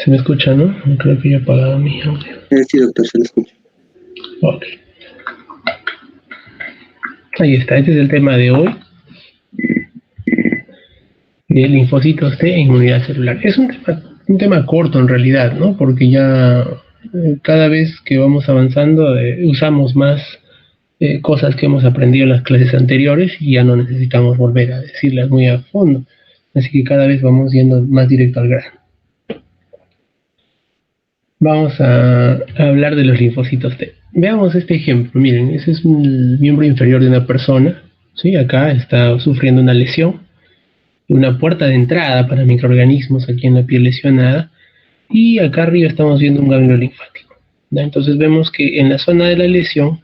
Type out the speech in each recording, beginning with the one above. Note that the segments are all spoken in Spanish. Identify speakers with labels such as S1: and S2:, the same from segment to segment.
S1: ¿Se me escucha, no? Creo que ya he apagado mi audio.
S2: Sí, doctor, se lo escucha.
S1: Ok. Ahí está, este es el tema de hoy. De linfocitos T e inmunidad celular. Es un tema corto en realidad, ¿no? Porque ya cada vez que vamos avanzando usamos más cosas que hemos aprendido en las clases anteriores y ya no necesitamos volver a decirlas muy a fondo. Así que cada vez vamos yendo más directo al grano. Vamos a hablar de los linfocitos T. Veamos este ejemplo. Miren, ese es un miembro inferior de una persona. ¿Sí? Acá está sufriendo una lesión, una puerta de entrada para microorganismos aquí en la piel lesionada, y acá arriba estamos viendo un ganglio linfático. ¿Ya? Entonces vemos que en la zona de la lesión,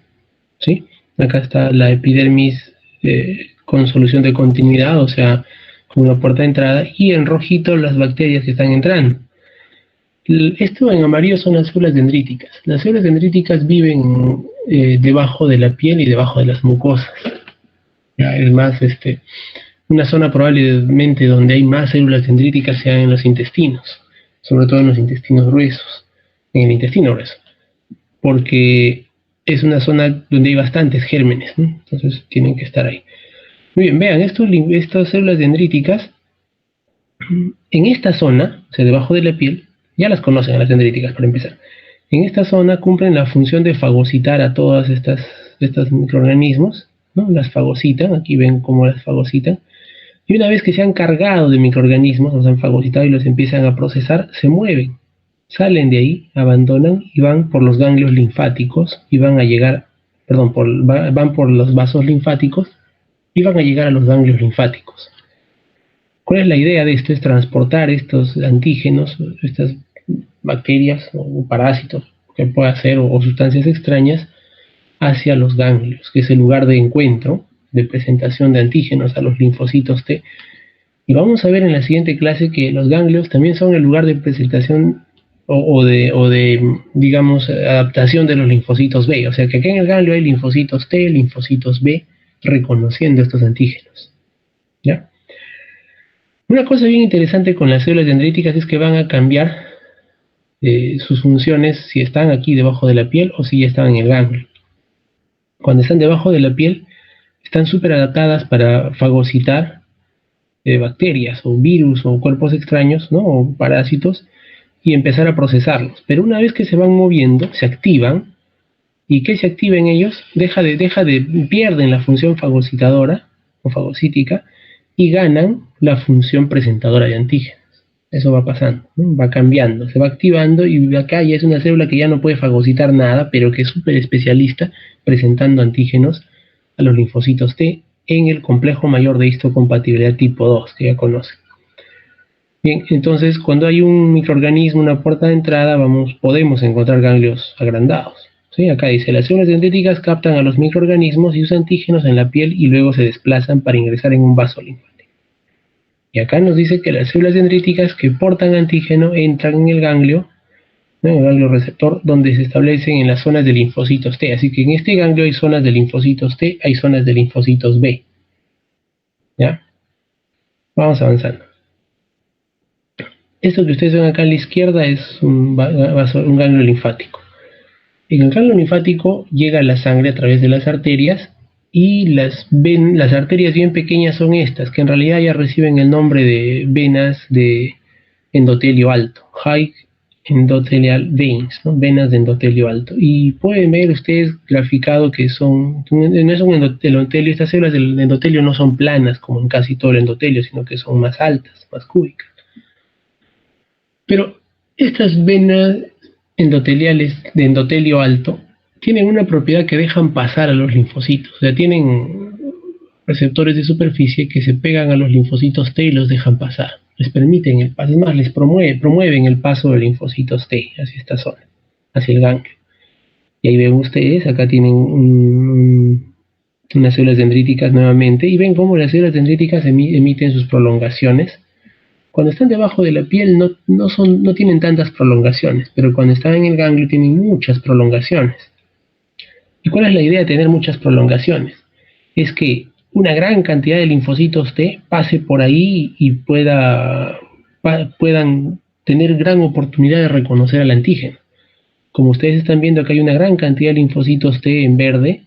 S1: ¿sí? Acá está la epidermis con solución de continuidad, o sea, con una puerta de entrada, y en rojito las bacterias que están entrando. Esto en amarillo son las células dendríticas. Las células dendríticas viven debajo de la piel y debajo de las mucosas. Ya, es más, una zona probablemente donde hay más células dendríticas sea en los intestinos, sobre todo en los intestinos gruesos, en el intestino grueso, porque es una zona donde hay bastantes gérmenes, ¿no? Entonces tienen que estar ahí. Muy bien, vean, estas células dendríticas, en esta zona, o sea, debajo de la piel, ya las conocen a las dendríticas para empezar. En esta zona cumplen la función de fagocitar a todas estos microorganismos, ¿no? Las fagocitan, aquí ven cómo las fagocitan. Y una vez que se han cargado de microorganismos, los han fagocitado y los empiezan a procesar, se mueven, salen de ahí, abandonan y van por los ganglios linfáticos y van a llegar, perdón, van por los vasos linfáticos y van a llegar a los ganglios linfáticos. ¿Cuál es la idea de esto? Es transportar estos antígenos, estas bacterias o parásitos que pueda ser o sustancias extrañas hacia los ganglios, que es el lugar de encuentro, de presentación de antígenos a los linfocitos T. Y vamos a ver en la siguiente clase que los ganglios también son el lugar de presentación o de, digamos, adaptación de los linfocitos B. O sea que aquí en el ganglio hay linfocitos T, linfocitos B, reconociendo estos antígenos. ¿Ya? Una cosa bien interesante con las células dendríticas es que van a cambiar sus funciones si están aquí debajo de la piel o si ya están en el ganglio. Cuando están debajo de la piel, están súper adaptadas para fagocitar bacterias o virus o cuerpos extraños, ¿no? O parásitos, y empezar a procesarlos. Pero una vez que se van moviendo, se activan, y que se activen ellos, pierden la función fagocitadora o fagocítica y ganan la función presentadora de antígenos. Eso va pasando, ¿no? Va cambiando, se va activando y acá ya es una célula que ya no puede fagocitar nada, pero que es súper especialista presentando antígenos a los linfocitos T en el complejo mayor de histocompatibilidad tipo 2, que ya conocen. Bien, entonces cuando hay un microorganismo, una puerta de entrada, podemos encontrar ganglios agrandados. ¿Sí? Acá dice, las células dendríticas captan a los microorganismos y sus antígenos en la piel y luego se desplazan para ingresar en un vaso linfático. Y acá nos dice que las células dendríticas que portan antígeno entran en el ganglio, ¿no? El ganglio receptor, donde se establecen en las zonas de linfocitos T. Así que en este ganglio hay zonas de linfocitos T, hay zonas de linfocitos B. ¿Ya? Vamos avanzando. Esto que ustedes ven acá a la izquierda es un ganglio linfático. En el ganglio linfático llega la sangre a través de las arterias y las arterias bien pequeñas son estas, que en realidad ya reciben el nombre de venas de endotelio alto, high endothelial veins, ¿no? Venas de endotelio alto. Y pueden ver ustedes graficado que no es un endotelio, estas células del endotelio no son planas como en casi todo el endotelio, sino que son más altas, más cúbicas. Pero estas venas endoteliales de endotelio alto tienen una propiedad que dejan pasar a los linfocitos, o sea, tienen receptores de superficie que se pegan a los linfocitos T y los dejan pasar, les permiten el paso, es más, les promueven el paso de linfocitos T hacia esta zona, hacia el ganglio. Y ahí ven ustedes, acá tienen unas células dendríticas nuevamente, y ven cómo las células dendríticas emiten sus prolongaciones. Cuando están debajo de la piel no tienen tantas prolongaciones, pero cuando están en el ganglio tienen muchas prolongaciones. ¿Y cuál es la idea de tener muchas prolongaciones? Es que una gran cantidad de linfocitos T pase por ahí y puedan tener gran oportunidad de reconocer al antígeno. Como ustedes están viendo, acá hay una gran cantidad de linfocitos T en verde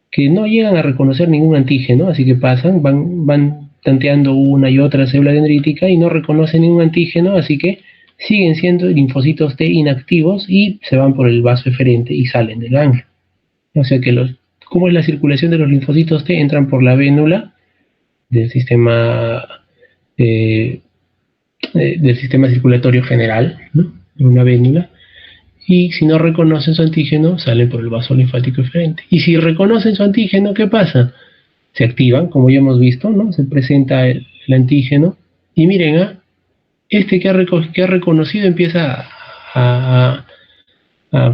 S1: que no llegan a reconocer ningún antígeno, así que pasan, van tanteando una y otra célula dendrítica y no reconocen ningún antígeno, así que siguen siendo linfocitos T inactivos y se van por el vaso eferente y salen del ganglio. O sea que ¿cómo es la circulación de los linfocitos T? Entran por la vénula del sistema circulatorio general, ¿no? Una vénula, y si no reconocen su antígeno, salen por el vaso linfático eferente. Y si reconocen su antígeno, ¿qué pasa? Se activan, como ya hemos visto, ¿no? Se presenta el antígeno, y miren, este que ha reconocido empieza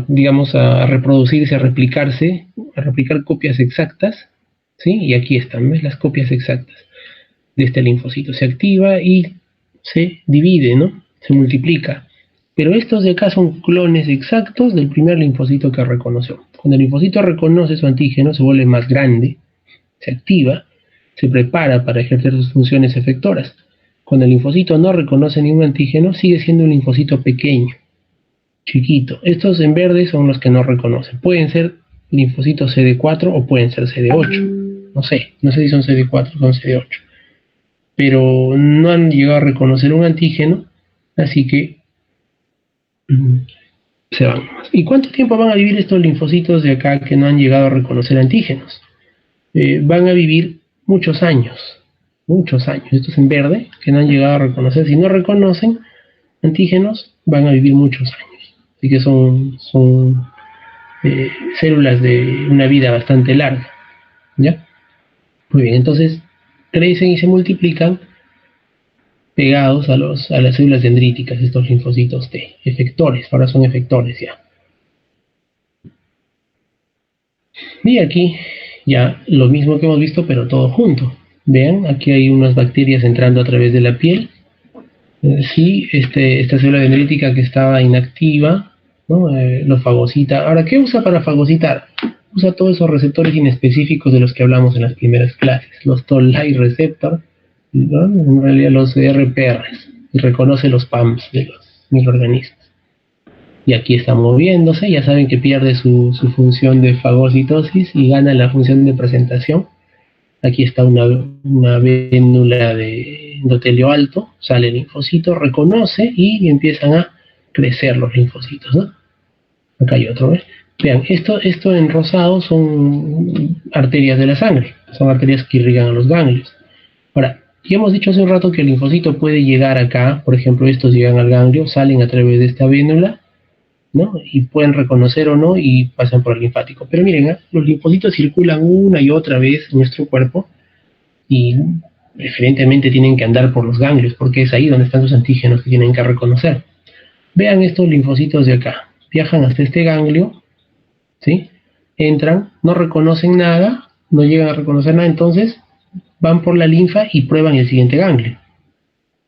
S1: digamos, a reproducirse, a replicarse, a replicar copias exactas, ¿sí? Y aquí están, ¿ves? Las copias exactas de este linfocito. Se activa y se divide, ¿no? Se multiplica. Pero estos de acá son clones exactos del primer linfocito que reconoció. Cuando el linfocito reconoce su antígeno, se vuelve más grande, se activa, se prepara para ejercer sus funciones efectoras. Cuando el linfocito no reconoce ningún antígeno, sigue siendo un linfocito pequeño, chiquito. Estos en verde son los que no reconocen. Pueden ser linfocitos CD4 o pueden ser CD8. No sé si son CD4 o son CD8. Pero no han llegado a reconocer un antígeno, así que se van. ¿Y cuánto tiempo van a vivir estos linfocitos de acá que no han llegado a reconocer antígenos? Van a vivir muchos años. Estos en verde que no han llegado a reconocer. Si no reconocen antígenos, van a vivir muchos años. Así que son células de una vida bastante larga. ¿Ya? Muy bien, entonces crecen y se multiplican pegados a las células dendríticas, estos linfocitos T, efectores, ahora son efectores ya. Y aquí ya lo mismo que hemos visto, pero todo junto. Vean, aquí hay unas bacterias entrando a través de la piel. Sí, esta célula dendrítica que estaba inactiva, ¿no? Lo fagocita. Ahora, ¿qué usa para fagocitar? Usa todos esos receptores inespecíficos de los que hablamos en las primeras clases, los Toll-like receptor, ¿no? En realidad los RPRs, y reconoce los PAMs de los microorganismos. Y aquí está moviéndose, ya saben que pierde su función de fagocitosis y gana la función de presentación. Aquí está una vénula de endotelio alto, sale el linfocito, reconoce y empiezan a crecer los linfocitos, ¿no? Acá hay otro, ¿ves? Vean, esto en rosado son arterias de la sangre, son arterias que irrigan a los ganglios. Ahora, ya hemos dicho hace un rato que el linfocito puede llegar acá, por ejemplo, estos llegan al ganglio, salen a través de esta vénula, ¿no? Y pueden reconocer o no y pasan por el linfático. Pero miren, los linfocitos circulan una y otra vez en nuestro cuerpo y preferentemente tienen que andar por los ganglios porque es ahí donde están los antígenos que tienen que reconocer. Vean estos linfocitos de acá, viajan hasta este ganglio, ¿sí? Entran, no reconocen nada, no llegan a reconocer nada, entonces van por la linfa y prueban el siguiente ganglio.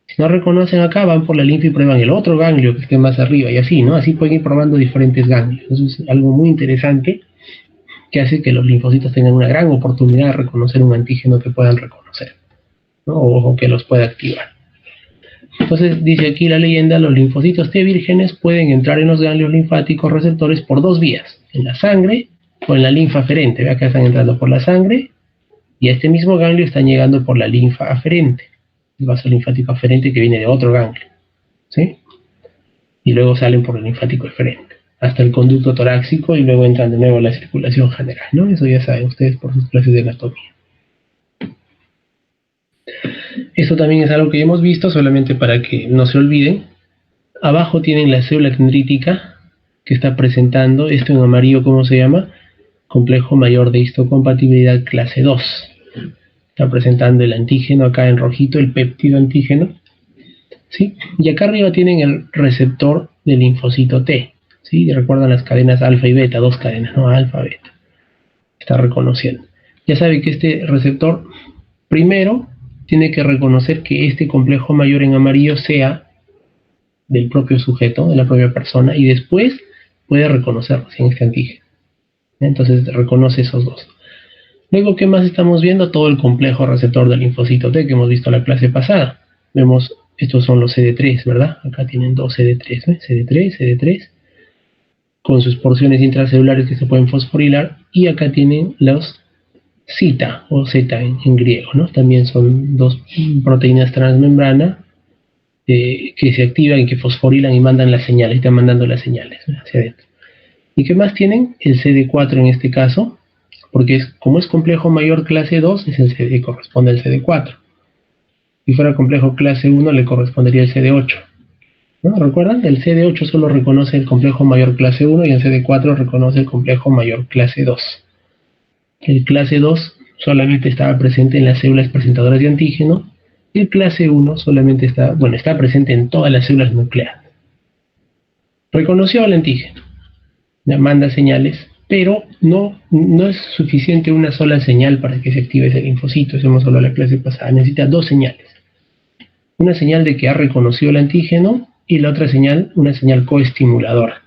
S1: Si no reconocen acá, van por la linfa y prueban el otro ganglio que esté más arriba y así, ¿no? Así pueden ir probando diferentes ganglios. Eso es algo muy interesante que hace que los linfocitos tengan una gran oportunidad de reconocer un antígeno que puedan reconocer, ¿no? O que los pueda activar. Entonces, dice aquí la leyenda, los linfocitos T vírgenes pueden entrar en los ganglios linfáticos receptores por dos vías, en la sangre o en la linfa aferente. Vean que están entrando por la sangre y a este mismo ganglio están llegando por la linfa aferente, el vaso linfático aferente que viene de otro ganglio, ¿sí? Y luego salen por el linfático eferente hasta el conducto torácico y luego entran de nuevo a la circulación general, ¿no? Eso ya saben ustedes por sus clases de anatomía. Esto también es algo que hemos visto, solamente para que no se olviden. Abajo tienen la célula dendrítica que está presentando, esto en amarillo, ¿cómo se llama? Complejo mayor de histocompatibilidad clase 2. Está presentando el antígeno, acá en rojito, el péptido antígeno, ¿sí? Y acá arriba tienen el receptor del linfocito T, ¿sí? Recuerdan las cadenas alfa y beta, dos cadenas, ¿no? Alfa, beta. Está reconociendo. Ya sabe que este receptor, primero, tiene que reconocer que este complejo mayor en amarillo sea del propio sujeto, de la propia persona, y después puede reconocerlo en este antígeno. Entonces reconoce esos dos. Luego, ¿qué más estamos viendo? Todo el complejo receptor del linfocito T que hemos visto en la clase pasada. Vemos estos son los CD3, ¿verdad? Acá tienen dos CD3, ¿ves? CD3, CD3, con sus porciones intracelulares que se pueden fosforilar, y acá tienen los zeta o Z en griego, ¿no? También son dos proteínas transmembrana que se activan y que fosforilan y mandan las señales, están mandando las señales, ¿no?, hacia adentro. ¿Y qué más tienen? El CD4 en este caso, porque como es complejo mayor clase 2, es el CD, corresponde al CD4. Si fuera complejo clase 1, le correspondería el CD8. ¿No? ¿Recuerdan? El CD8 solo reconoce el complejo mayor clase 1 y el CD4 reconoce el complejo mayor clase 2. El clase 2 solamente estaba presente en las células presentadoras de antígeno, y el clase 1 solamente está presente en todas las células nucleares. Reconoció al antígeno, manda señales, pero no es suficiente una sola señal para que se active ese linfocito. Eso hemos hablado en la clase pasada. Necesita dos señales. Una señal de que ha reconocido el antígeno y la otra señal, una señal coestimuladora.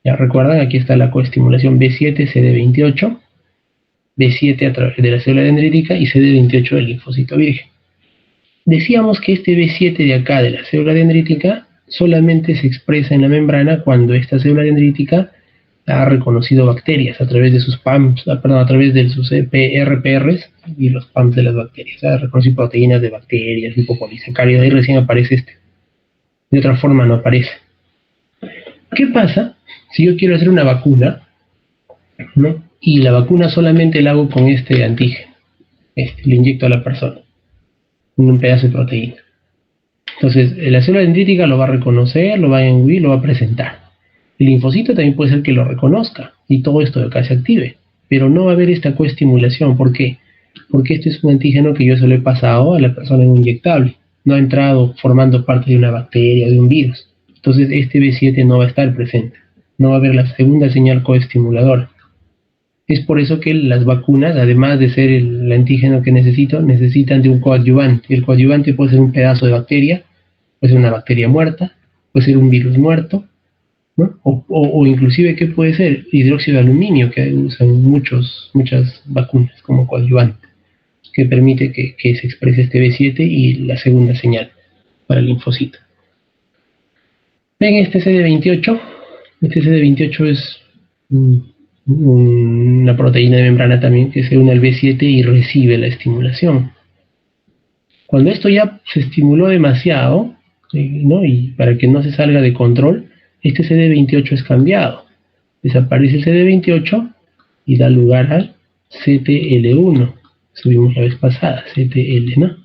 S1: Ya recuerdan, aquí está la coestimulación B7-CD28, B7 a través de la célula dendrítica y CD28 del linfocito virgen. Decíamos que este B7 de acá de la célula dendrítica solamente se expresa en la membrana cuando esta célula dendrítica ha reconocido bacterias a través de sus PAMs, a través de sus RPRs y los PAMs de las bacterias. Ha reconocido proteínas de bacterias, lipopolisacáridos, ahí recién aparece este. De otra forma no aparece. ¿Qué pasa si yo quiero hacer una vacuna, ¿no?, y la vacuna solamente la hago con este antígeno? Le inyecto a la persona un pedazo de proteína. Entonces, la célula dendrítica lo va a reconocer, lo va a enguir, lo va a presentar. El linfocito también puede ser que lo reconozca y todo esto de acá se active, pero no va a haber esta coestimulación. ¿Por qué? Porque este es un antígeno que yo se lo he pasado a la persona en un inyectable. No ha entrado formando parte de una bacteria, de un virus. Entonces, este B7 no va a estar presente. No va a haber la segunda señal coestimuladora. Es por eso que las vacunas, además de ser el antígeno que necesito, necesitan de un coadyuvante. El coadyuvante puede ser un pedazo de bacteria, puede ser una bacteria muerta, puede ser un virus muerto, ¿no? O inclusive, ¿qué puede ser? Hidróxido de aluminio, que usan muchas vacunas como coadyuvante, que permite que se exprese este B7 y la segunda señal para el linfocito. Ven este CD28. Este CD28 es una proteína de membrana también que se une al B7 y recibe la estimulación. Cuando esto ya se estimuló demasiado, ¿no?, y para que no se salga de control, este CD28 es cambiado. Desaparece el CD28 y da lugar al CTL1. Subimos la vez pasada, CTL, ¿no?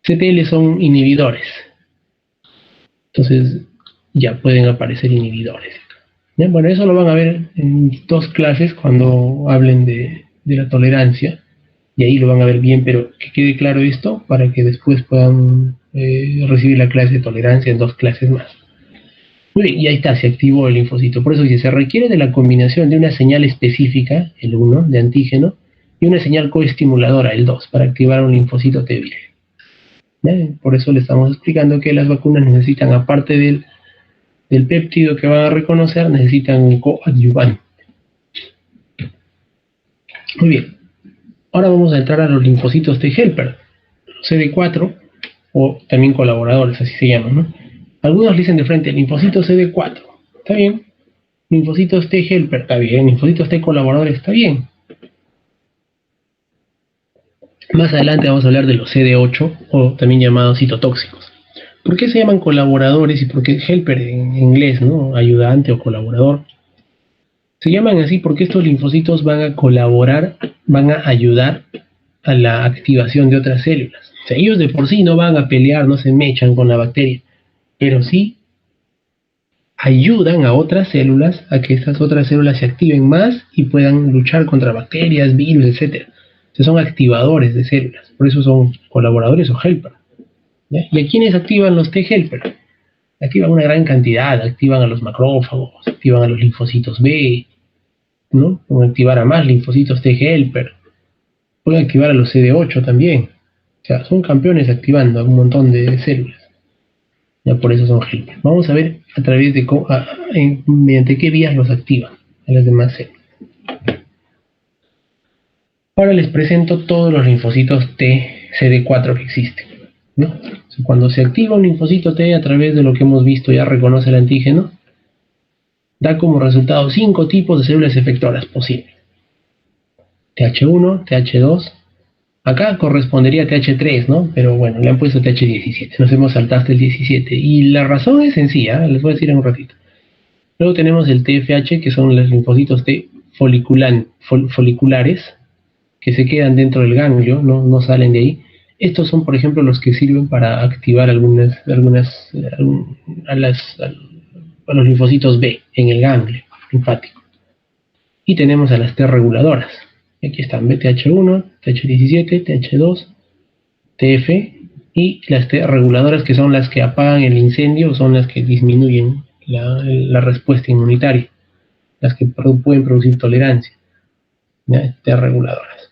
S1: CTL son inhibidores. Entonces ya pueden aparecer inhibidores. ¿Ya? Bueno, eso lo van a ver en dos clases cuando hablen de la tolerancia, y ahí lo van a ver bien, pero que quede claro esto para que después puedan recibir la clase de tolerancia en dos clases más. Muy bien, y ahí está, se activó el linfocito. Por eso dice, se requiere de la combinación de una señal específica, el 1, de antígeno, y una señal coestimuladora, el 2, para activar un linfocito T virgen. Por eso le estamos explicando que las vacunas necesitan, aparte del péptido que van a reconocer, necesitan un coadyuvante. Muy bien. Ahora vamos a entrar a los linfocitos T helper, CD4, o también colaboradores, así se llaman, ¿no? Algunos le dicen de frente, linfocitos CD4, está bien. Linfocitos T helper, está bien. Linfocitos T colaboradores, está bien. Más adelante vamos a hablar de los CD8, o también llamados citotóxicos. ¿Por qué se llaman colaboradores y por qué helper en inglés, ¿no?, ayudante o colaborador? Se llaman así porque estos linfocitos van a colaborar, van a ayudar a la activación de otras células. O sea, ellos de por sí no van a pelear, no se mechan con la bacteria, pero sí ayudan a otras células a que estas otras células se activen más y puedan luchar contra bacterias, virus, etc. O sea, son activadores de células, por eso son colaboradores o helper. ¿Ya? ¿Y a quiénes activan los T helper? Activan una gran cantidad, activan a los macrófagos, activan a los linfocitos B, ¿no? Pueden activar a más linfocitos T helper, pueden activar a los CD8 también. O sea, son campeones activando a un montón de células. Ya por eso son helper. Vamos a ver a través de mediante qué vías los activan a las demás células. Ahora les presento todos los linfocitos T CD4 que existen. ¿no? O sea, cuando se activa un linfocito T a través de lo que hemos visto, ya reconoce el antígeno, da como resultado 5 tipos de células efectoras posibles. TH1, TH2, acá correspondería a TH3, ¿no? Pero bueno, le han puesto TH17, nos hemos saltado hasta el 17. Y la razón es sencilla, les voy a decir en un ratito. Luego tenemos el TFH, que son los linfocitos T foliculares, que se quedan dentro del ganglio, no salen de ahí. Estos son, por ejemplo, los que sirven para activar a los linfocitos B en el ganglio linfático. Y tenemos a las T reguladoras. Aquí están BTH1, TH17, TH2, TF y las T reguladoras, que son las que apagan el incendio, son las que disminuyen la respuesta inmunitaria, las que pueden producir tolerancia, ¿ya? T reguladoras.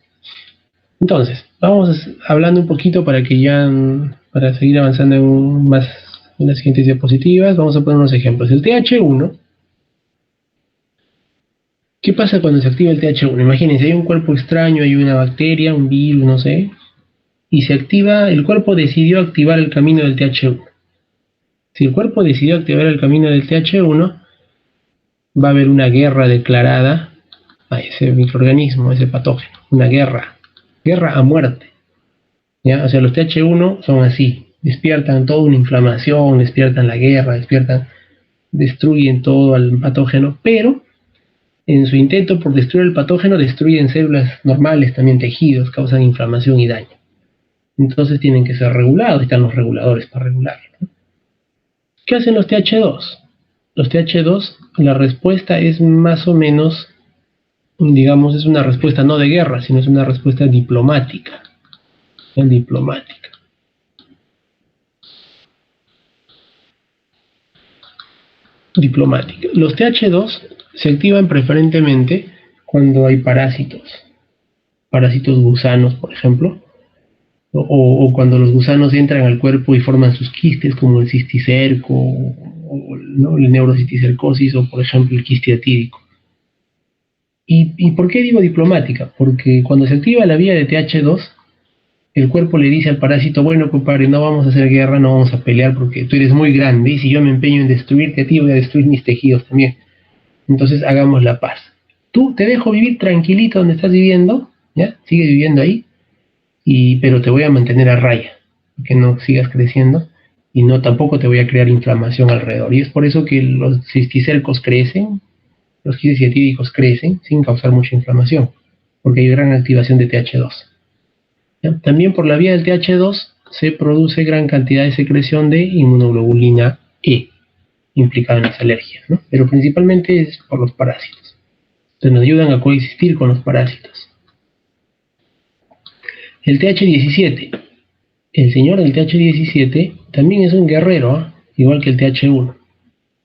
S1: Entonces, vamos hablando un poquito para seguir avanzando en las siguientes diapositivas. Vamos a poner unos ejemplos. El TH1. ¿Qué pasa cuando se activa el TH1? Imagínense, hay un cuerpo extraño, hay una bacteria, un virus, no sé, y se activa, el cuerpo decidió activar el camino del TH1. Si el cuerpo decidió activar el camino del TH1, va a haber una guerra declarada a ese microorganismo, a ese patógeno, una guerra a muerte. ¿Ya? O sea, los TH1 son así, despiertan toda una inflamación, despiertan la guerra, destruyen todo al patógeno, pero en su intento por destruir el patógeno destruyen células normales, también tejidos, causan inflamación y daño. Entonces tienen que ser regulados, están los reguladores para regularlo, ¿no? ¿Qué hacen los TH2? Los TH2, la respuesta es más o menos, digamos, es una respuesta no de guerra, sino es una respuesta diplomática. Diplomática. Los TH2 se activan preferentemente cuando hay parásitos gusanos, por ejemplo, o cuando los gusanos entran al cuerpo y forman sus quistes, como el cisticerco, ¿no? El neurocisticercosis, o por ejemplo el quiste atídico. ¿Y por qué digo diplomática? Porque cuando se activa la vía de TH2, el cuerpo le dice al parásito, bueno, compadre, no vamos a hacer guerra, no vamos a pelear porque tú eres muy grande y si yo me empeño en destruirte a ti, voy a destruir mis tejidos también. Entonces hagamos la paz. Tú te dejo vivir tranquilito donde estás viviendo, ¿ya? Sigue viviendo ahí, pero te voy a mantener a raya, que no sigas creciendo y no tampoco te voy a crear inflamación alrededor. Y es por eso que los cisticercos crecen, los quistes ciatídicos crecen sin causar mucha inflamación, porque hay gran activación de TH2. ¿Ya? También por la vía del TH2 se produce gran cantidad de secreción de inmunoglobulina E, implicada en las alergias, ¿no? Pero principalmente es por los parásitos. Entonces nos ayudan a coexistir con los parásitos. El TH17. El señor del TH17 también es un guerrero, ¿eh? Igual que el TH1.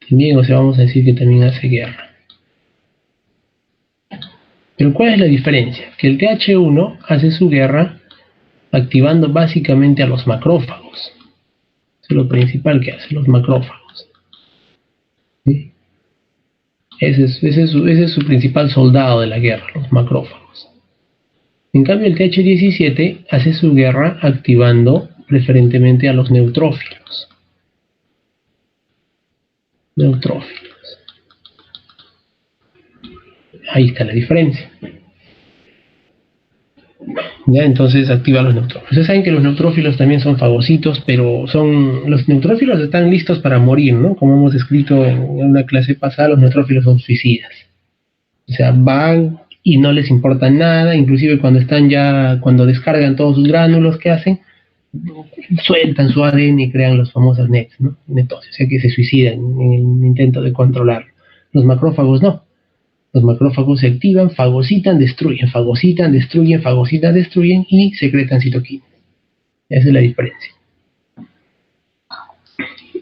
S1: También, o sea, vamos a decir que también hace guerra. Pero ¿cuál es la diferencia? Que el TH1 hace su guerra activando básicamente a los macrófagos. Eso es lo principal que hace, los macrófagos. ¿Sí? Ese es su principal soldado de la guerra, los macrófagos. En cambio, el TH17 hace su guerra activando preferentemente a los neutrófilos. Ahí está la diferencia. ¿Ya? Entonces activa los neutrófilos. Ustedes saben que los neutrófilos también son fagocitos, pero los neutrófilos están listos para morir, ¿no? Como hemos escrito en una clase pasada, los neutrófilos son suicidas. O sea, van y no les importa nada, inclusive cuando descargan todos sus gránulos, ¿qué hacen? Sueltan su ADN y crean los famosos NETs, ¿no? Entonces, o sea que se suicidan en el intento de controlar. Los macrófagos no. Los macrófagos se activan, fagocitan, destruyen, fagocitan, destruyen, fagocitan, destruyen y secretan citoquinas. Esa es la diferencia.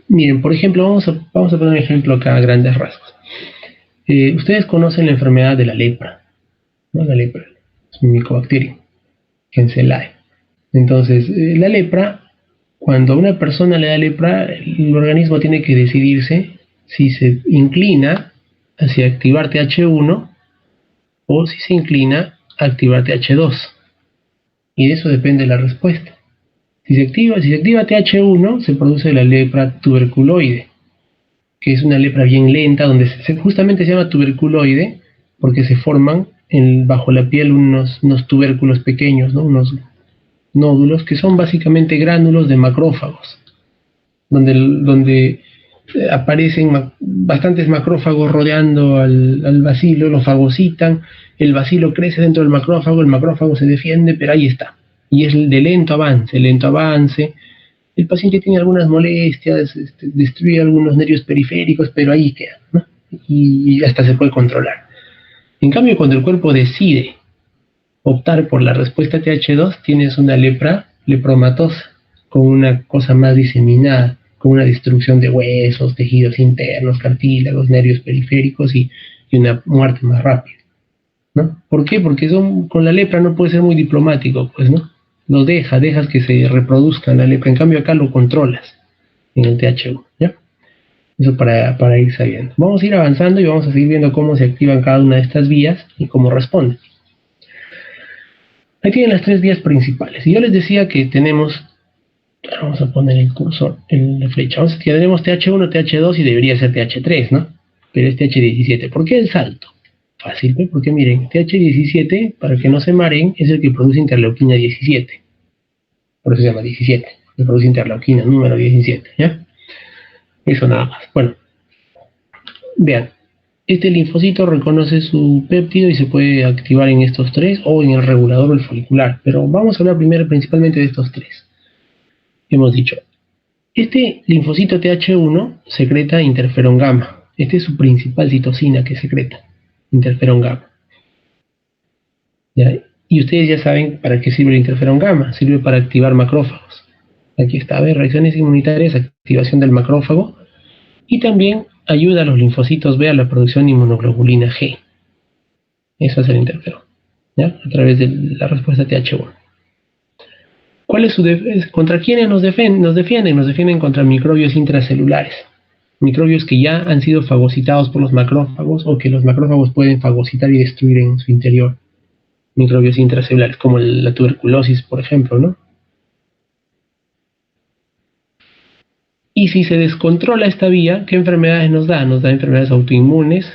S1: Miren, por ejemplo, vamos a poner un ejemplo acá a grandes rasgos. Ustedes conocen la enfermedad de la lepra, ¿no? La lepra es un micobacterio, Enselae. Entonces, la lepra, cuando a una persona le da lepra, el organismo tiene que decidirse si se inclina hacia activar TH1 o si se inclina a activar TH2. Y de eso depende la respuesta. Si se activa TH1, se produce la lepra tuberculoide, que es una lepra bien lenta, donde justamente se llama tuberculoide, porque se forman bajo la piel unos tubérculos pequeños, ¿no? Unos nódulos que son básicamente gránulos de macrófagos, donde aparecen bastantes macrófagos rodeando al bacilo, lo fagocitan, el bacilo crece dentro del macrófago, el macrófago se defiende, pero ahí está. Y es de lento avance. El paciente tiene algunas molestias, destruye algunos nervios periféricos, pero ahí queda, ¿no? Y hasta se puede controlar. En cambio, cuando el cuerpo decide optar por la respuesta TH2, tienes una lepromatosa, con una cosa más diseminada, con una destrucción de huesos, tejidos internos, cartílagos, nervios periféricos y una muerte más rápida, ¿no? ¿Por qué? Porque con la lepra no puede ser muy diplomático, pues, ¿no? Lo dejas que se reproduzca la lepra. En cambio acá lo controlas en el TH1, ¿ya? Eso para ir sabiendo. Vamos a ir avanzando y vamos a seguir viendo cómo se activan cada una de estas vías y cómo responden. Ahí tienen las tres vías principales. Y yo les decía que tenemos, vamos a poner el cursor en la flecha, que tenemos TH1, TH2 y debería ser TH3, ¿no? Pero es TH17. ¿Por qué el salto? Fácil, ¿eh? Porque miren, TH17, para que no se mareen, es el que produce interleuquina 17. Por eso se llama 17, que produce interleuquina número 17, ¿ya? Eso nada más. Bueno, vean, este linfocito reconoce su péptido y se puede activar en estos tres o en el regulador o el folicular, pero vamos a hablar primero principalmente de estos tres. Hemos dicho, este linfocito TH1 secreta interferón gamma. Esta es su principal citocina que secreta, interferón gamma. ¿Ya? Y ustedes ya saben para qué sirve el interferón gamma. Sirve para activar macrófagos. Aquí está, ¿ves? Reacciones inmunitarias, activación del macrófago. Y también ayuda a los linfocitos B a la producción de inmunoglobulina G. Eso es el interferón, ¿ya? A través de la respuesta TH1. ¿Cuál es ¿Contra quiénes nos defienden? Nos defienden contra microbios intracelulares. Microbios que ya han sido fagocitados por los macrófagos o que los macrófagos pueden fagocitar y destruir en su interior. Microbios intracelulares, como la tuberculosis, por ejemplo, ¿no? Y si se descontrola esta vía, ¿qué enfermedades nos da? Nos da enfermedades autoinmunes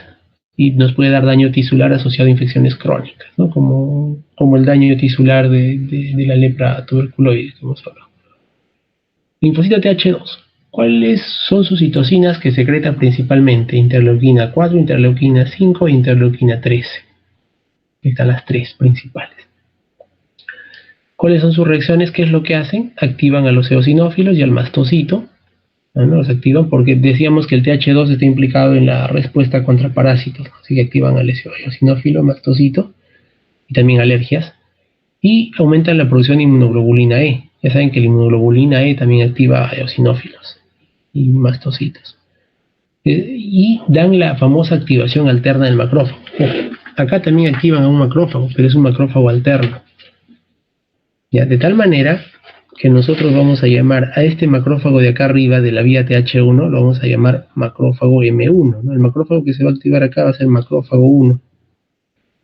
S1: y nos puede dar daño tisular asociado a infecciones crónicas, ¿no? Como el daño tisular de la lepra tuberculoide que hemos hablado. Linfocito TH2. ¿Cuáles son sus citocinas que secretan principalmente? Interleuquina 4, interleuquina 5 e interleuquina 13. Están las tres principales. ¿Cuáles son sus reacciones? ¿Qué es lo que hacen? Activan a los eosinófilos y al mastocito. ¿No? Los activan porque decíamos que el TH2 está implicado en la respuesta contra parásitos, así que activan al eosinófilo, mastocito y también alergias, y aumentan la producción de inmunoglobulina E. Ya saben que la inmunoglobulina E también activa a eosinófilos y mastocitos, y dan la famosa activación alterna del macrófago. Acá también activan a un macrófago, pero es un macrófago alterno, ya, de tal manera que nosotros vamos a llamar a este macrófago de acá arriba, de la vía TH1, lo vamos a llamar macrófago M1, ¿no? El macrófago que se va a activar acá va a ser macrófago 1.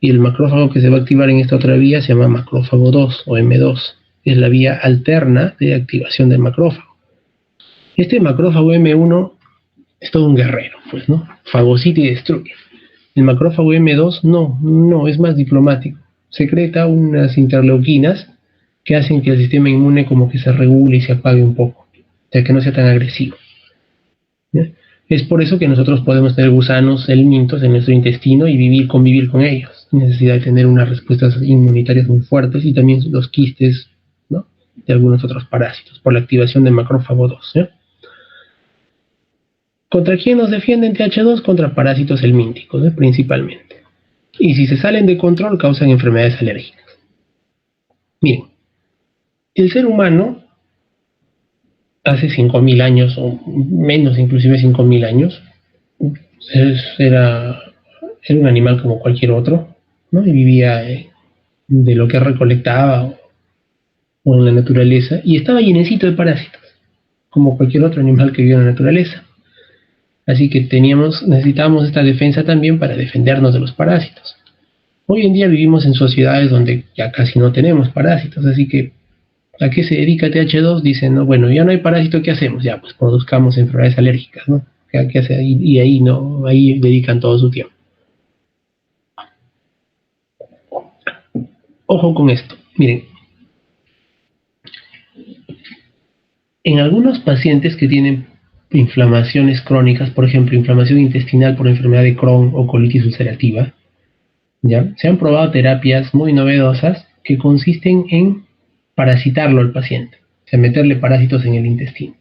S1: Y el macrófago que se va a activar en esta otra vía se llama macrófago 2 o M2. Es la vía alterna de activación del macrófago. Este macrófago M1 es todo un guerrero, pues, ¿no? Fagocita y destruye. El macrófago M2 no, es más diplomático. Secreta unas interleuquinas que hacen que el sistema inmune como que se regule y se apague un poco, o sea, que no sea tan agresivo. ¿Ya? Es por eso que nosotros podemos tener gusanos helmintos en nuestro intestino y convivir con ellos, sin necesidad de tener unas respuestas inmunitarias muy fuertes, y también los quistes, ¿no?, de algunos otros parásitos, por la activación del macrófago 2. ¿Ya? ¿Contra quién nos defienden TH2? Contra parásitos helmínticos, principalmente. Y si se salen de control, causan enfermedades alérgicas. Miren, el ser humano, hace 5.000 años, o menos inclusive 5.000 años, era un animal como cualquier otro, ¿no? Y vivía de lo que recolectaba o en la naturaleza, y estaba llenecito de parásitos, como cualquier otro animal que vive en la naturaleza. Así que necesitábamos esta defensa también para defendernos de los parásitos. Hoy en día vivimos en sociedades donde ya casi no tenemos parásitos, así que ¿A qué se dedica TH2? Dicen, no, bueno, ya no hay parásito, ¿qué hacemos? Ya, pues produzcamos enfermedades alérgicas, ¿no? ¿Qué hace? Y ahí no, ahí dedican todo su tiempo. Ojo con esto, miren. En algunos pacientes que tienen inflamaciones crónicas, por ejemplo, inflamación intestinal por enfermedad de Crohn o colitis ulcerativa, ¿ya? Se han probado terapias muy novedosas que consisten en parasitarlo al paciente, o sea, meterle parásitos en el intestino.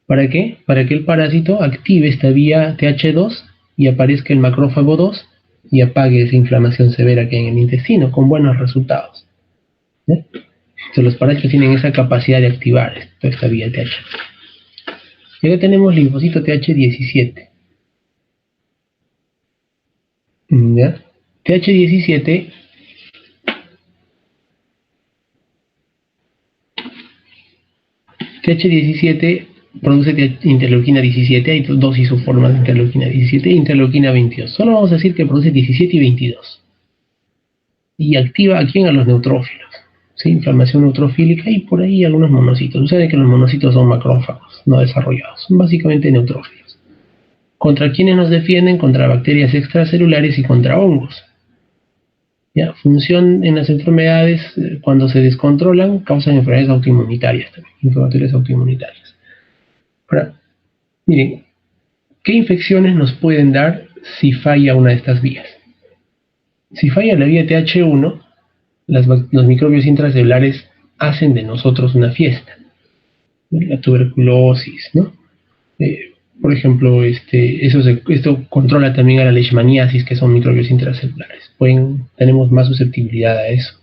S1: ¿Para qué? Para que el parásito active esta vía TH2 y aparezca el macrófago 2 y apague esa inflamación severa que hay en el intestino, con buenos resultados. ¿Ya? Entonces, los parásitos tienen esa capacidad de activar esta vía TH. Y acá tenemos linfocito TH17. ¿Ya? TH17 TH17 produce interleuquina 17, hay dos isoformas de interleuquina 17 e interleuquina 22. Solo vamos a decir que produce 17 y 22. Y activa a quién, a los neutrófilos. ¿Sí? Inflamación neutrofílica y por ahí algunos monocitos. Ustedes que los monocitos son macrófagos no desarrollados, son básicamente neutrófilos. ¿Contra quiénes nos defienden? Contra bacterias extracelulares y contra hongos. ¿Ya? Función en las enfermedades, cuando se descontrolan, causan enfermedades autoinmunitarias también, inflamatorias autoinmunitarias. Ahora, miren, ¿qué infecciones nos pueden dar si falla una de estas vías? Si falla la vía TH1, los microbios intracelulares hacen de nosotros una fiesta. La tuberculosis, ¿no? Por ejemplo, esto controla también a la leishmaniasis, que son microbios intracelulares. Tenemos más susceptibilidad a eso.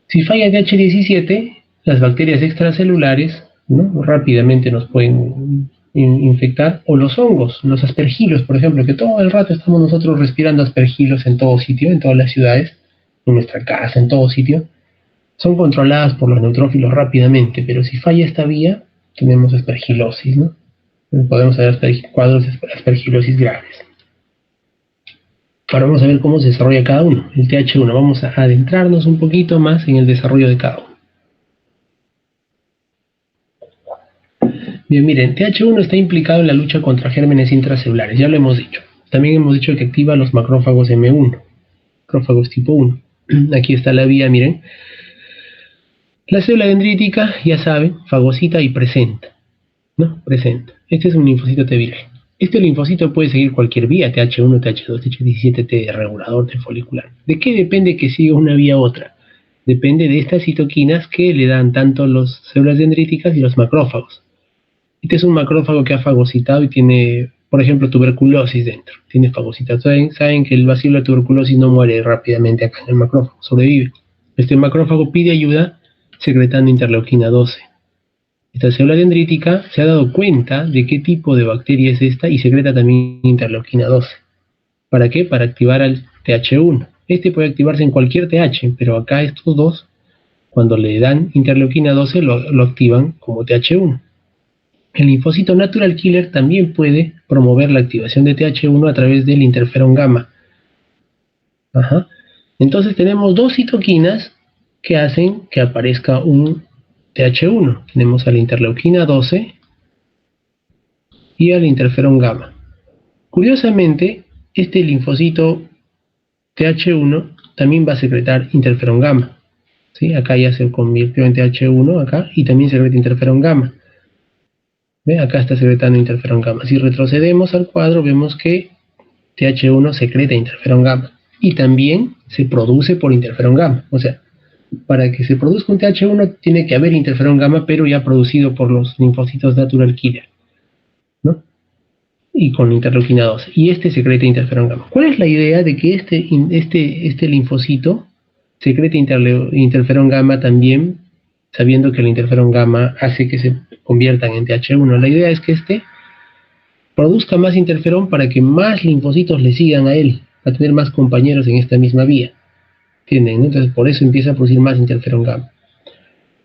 S1: Si falla TH17, las bacterias extracelulares, ¿no?, rápidamente nos pueden infectar, o los hongos, los aspergilos, por ejemplo, que todo el rato estamos nosotros respirando aspergilos en todo sitio, en todas las ciudades, en nuestra casa, en todo sitio, son controladas por los neutrófilos rápidamente, pero si falla esta vía, tenemos aspergilosis, ¿no? Podemos ver cuadros de aspergilosis graves. Ahora vamos a ver cómo se desarrolla cada uno. El TH1, vamos a adentrarnos un poquito más en el desarrollo de cada uno. Bien, miren, TH1 está implicado en la lucha contra gérmenes intracelulares, ya lo hemos dicho. También hemos dicho que activa los macrófagos M1, macrófagos tipo 1. Aquí está la vía, miren. La célula dendrítica, ya saben, fagocita y presenta, ¿no? Presenta. Este es un linfocito T viral. Este linfocito puede seguir cualquier vía, TH1, TH2, TH17, T regulador, T folicular. ¿De qué depende que siga una vía u otra? Depende de estas citoquinas que le dan tanto las células dendríticas y los macrófagos. Este es un macrófago que ha fagocitado y tiene, por ejemplo, tuberculosis dentro. Tiene fagocitado. Saben que el bacilo de tuberculosis no muere rápidamente acá en el macrófago, sobrevive. Este macrófago pide ayuda secretando interleuquina 12. Esta célula dendrítica se ha dado cuenta de qué tipo de bacteria es esta y secreta también interleuquina 12. ¿Para qué? Para activar al TH1. Este puede activarse en cualquier TH, pero acá estos dos, cuando le dan interleuquina 12, lo activan como TH1. El linfocito natural killer también puede promover la activación de TH1 a través del interferón gamma. Ajá. Entonces tenemos dos citoquinas que hacen que aparezca un TH1. Tenemos a la interleuquina 12 y al interferón gamma. Curiosamente, este linfocito TH1 también va a secretar interferón gamma. ¿Sí? Acá ya se convirtió en TH1 acá, y también secreta interferón gamma. ¿Ve? Acá está secretando interferón gamma. Si retrocedemos al cuadro, vemos que TH1 secreta interferón gamma y también se produce por interferón gamma. O sea, para que se produzca un TH1 tiene que haber interferón gamma, pero ya producido por los linfocitos natural killer, ¿no? Y con interleuquina 12. Y este secreta interferón gamma. ¿Cuál es la idea de que este linfocito secreta interferón gamma también, sabiendo que el interferón gamma hace que se conviertan en TH1? La idea es que produzca más interferón para que más linfocitos le sigan a él, a tener más compañeros en esta misma vía. ¿Entienden? Entonces por eso empieza a producir más interferón gamma.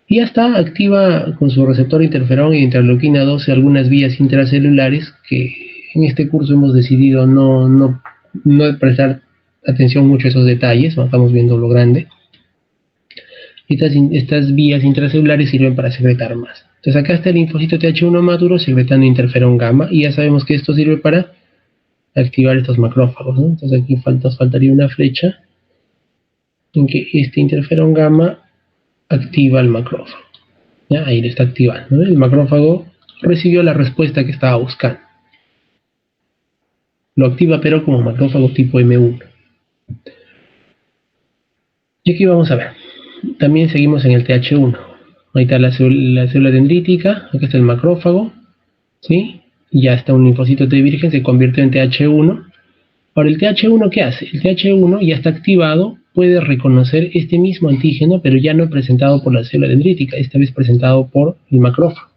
S1: Y ya está, activa con su receptor interferón y interleuquina 12 algunas vías intracelulares que en este curso hemos decidido no prestar atención mucho a esos detalles, no estamos viendo lo grande. Estas vías intracelulares sirven para secretar más. Entonces acá está el linfocito Th1 maduro secretando interferón gamma, y ya sabemos que esto sirve para activar estos macrófagos, ¿no? Entonces aquí nos faltaría una flecha en que este interferón gamma activa el macrófago. ¿Ya? Ahí lo está activando, ¿no? El macrófago recibió la respuesta que estaba buscando. Lo activa pero como macrófago tipo M1. Y aquí vamos a ver. También seguimos en el Th1. Ahí está la célula dendrítica, aquí está el macrófago, ¿sí? Ya está un linfocito T virgen, se convierte en Th1. Ahora, ¿el Th1 qué hace? El Th1 ya está activado, puede reconocer este mismo antígeno, pero ya no presentado por la célula dendrítica, esta vez presentado por el macrófago.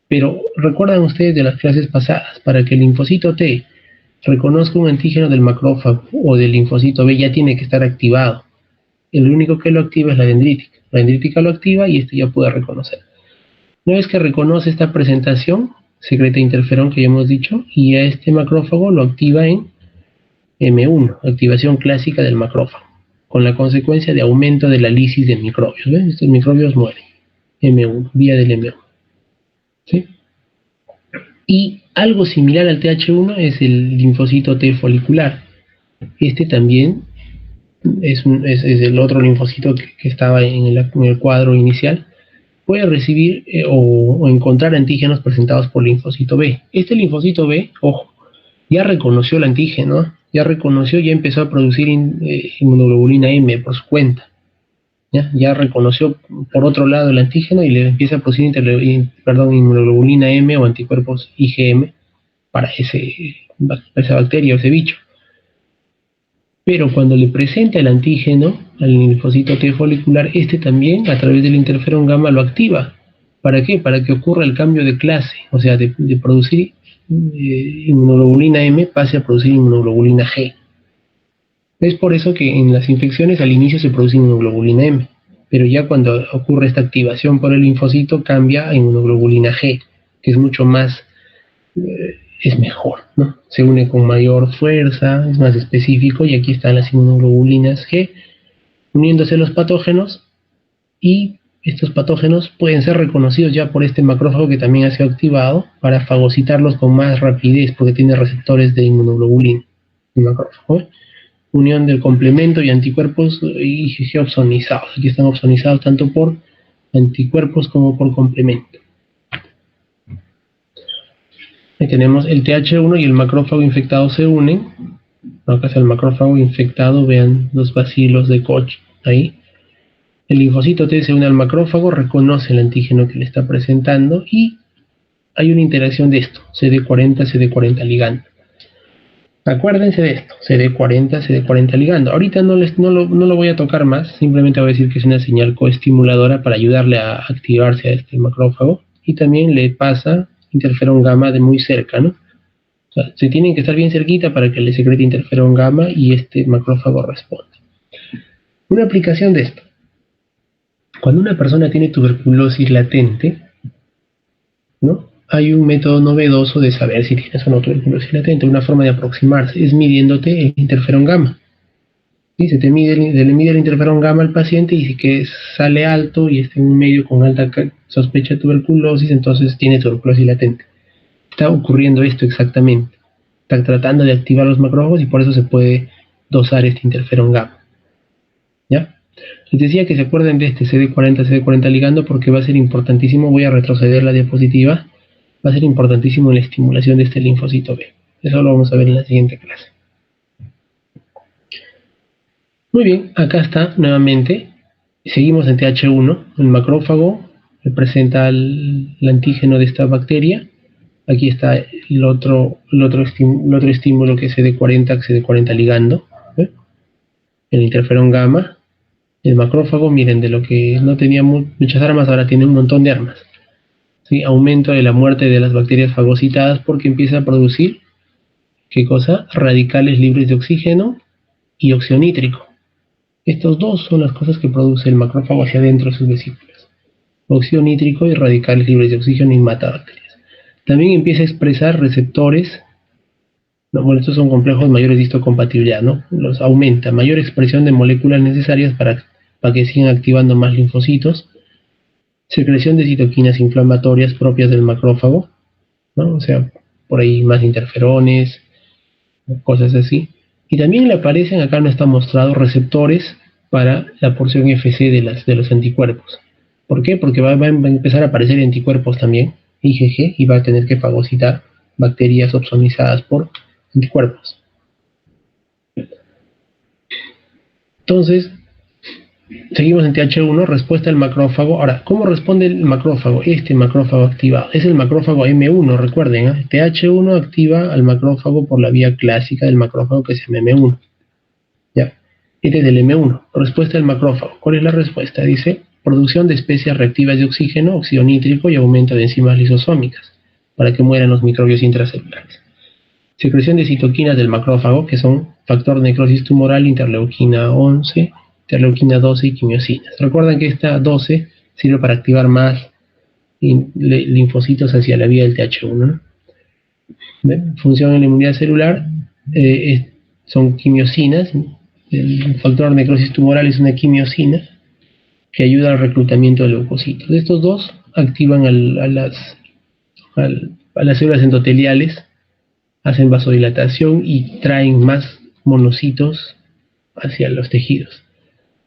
S1: Pero recuerdan ustedes de las clases pasadas, para que el linfocito T reconozca un antígeno del macrófago o del linfocito B, ya tiene que estar activado. El único que lo activa es la dendrítica. La dendrítica lo activa y este ya puede reconocer. Una vez que reconoce esta presentación, secreta interferón que ya hemos dicho, y a este macrófago lo activa en M1, activación clásica del macrófago, con la consecuencia de aumento de la lisis de microbios. ¿Ven? Estos microbios mueren. M1, vía del M1. ¿Sí? Y algo similar al Th1 es el linfocito T folicular. Este también es el otro linfocito que estaba en el cuadro inicial. Puede recibir o encontrar antígenos presentados por linfocito B. Este linfocito B, ojo, ya reconoció el antígeno, ya empezó a producir inmunoglobulina M por su cuenta. Ya reconoció por otro lado el antígeno y le empieza a producir inmunoglobulina M o anticuerpos IgM para esa bacteria o ese bicho. Pero cuando le presenta el antígeno al linfocito T folicular, este también a través del interferón gamma lo activa. ¿Para qué? Para que ocurra el cambio de clase, o sea, de producir inmunoglobulina M pase a producir inmunoglobulina G. Es por eso que en las infecciones al inicio se produce inmunoglobulina M, pero ya cuando ocurre esta activación por el linfocito cambia a inmunoglobulina G, que es mucho más, es mejor, ¿no? Se une con mayor fuerza, es más específico, y aquí están las inmunoglobulinas G uniéndose a los patógenos, y estos patógenos pueden ser reconocidos ya por este macrófago que también ha sido activado para fagocitarlos con más rapidez porque tiene receptores de inmunoglobulina, el macrófago, ¿eh? Unión del complemento y anticuerpos IgG opsonizados. Aquí están opsonizados tanto por anticuerpos como por complemento. Ahí tenemos el Th1 y el macrófago infectado se unen. Acá está el macrófago infectado, vean los bacilos de Koch ahí. El linfocito T se une al macrófago, reconoce el antígeno que le está presentando y hay una interacción de esto, CD40 ligando. Acuérdense de esto, CD40 ligando. Ahorita no lo voy a tocar más, simplemente voy a decir que es una señal coestimuladora para ayudarle a activarse a este macrófago, y también le pasa interferón gamma de muy cerca, ¿no? O sea, se tienen que estar bien cerquita para que le secrete interferón gamma y este macrófago responda. Una aplicación de esto. Cuando una persona tiene tuberculosis latente, ¿no? Hay un método novedoso de saber si tienes o no tuberculosis latente. Una forma de aproximarse es midiéndote el interferón gamma. ¿Sí? Se le mide el interferón gamma al paciente, y si que sale alto y está en un medio con alta sospecha de tuberculosis, entonces tiene tuberculosis latente. Está ocurriendo esto exactamente. Está tratando de activar los macrófagos y por eso se puede dosar este interferón gamma. ¿Ya? Les decía que se acuerden de este CD40 ligando porque va a ser importantísimo. Voy a retroceder la diapositiva. Va a ser importantísimo en la estimulación de este linfocito B. Eso lo vamos a ver en la siguiente clase. Muy bien, acá está nuevamente. Seguimos en Th1. El macrófago representa el antígeno de esta bacteria. Aquí está el otro estímulo que es CD40 ligando. El interferón gamma. El macrófago, miren, de lo que no tenía muchas armas, ahora tiene un montón de armas. ¿Sí? Aumento de la muerte de las bacterias fagocitadas porque empieza a producir, ¿qué cosa? Radicales libres de oxígeno y óxido nítrico. Estos dos son las cosas que produce el macrófago hacia adentro de sus vesículas. Óxido nítrico y radicales libres de oxígeno, y mata bacterias. También empieza a expresar receptores. Bueno, estos son complejos mayores de histocompatibilidad, ¿no? Los aumenta, mayor expresión de moléculas necesarias para para que sigan activando más linfocitos. Secreción de citoquinas inflamatorias propias del macrófago, ¿no? O sea, por ahí más interferones, cosas así. Y también le aparecen, acá no está mostrado, receptores para la porción FC de los anticuerpos. ¿Por qué? Porque va a empezar a aparecer anticuerpos también, IgG, y va a tener que fagocitar bacterias opsonizadas por anticuerpos. Entonces, seguimos en TH1, respuesta del macrófago. Ahora, ¿cómo responde el macrófago? Este macrófago activado es el macrófago M1, recuerden, ¿eh? TH1 activa al macrófago por la vía clásica del macrófago que se llama M1. ¿Ya? Este es el M1, respuesta del macrófago. ¿Cuál es la respuesta? Dice, producción de especies reactivas de oxígeno, óxido nítrico y aumento de enzimas lisosómicas para que mueran los microbios intracelulares. Secreción de citoquinas del macrófago, que son factor de necrosis tumoral, interleuquina 11, interleuquina 12 y quimiosinas. Recuerden que esta 12 sirve para activar más linfocitos hacia la vía del TH1, ¿no? Función en la inmunidad celular, son quimiosinas. El factor de necrosis tumoral es una quimiosina que ayuda al reclutamiento de leucocitos. Estos dos activan a las células endoteliales, hacen vasodilatación y traen más monocitos hacia los tejidos.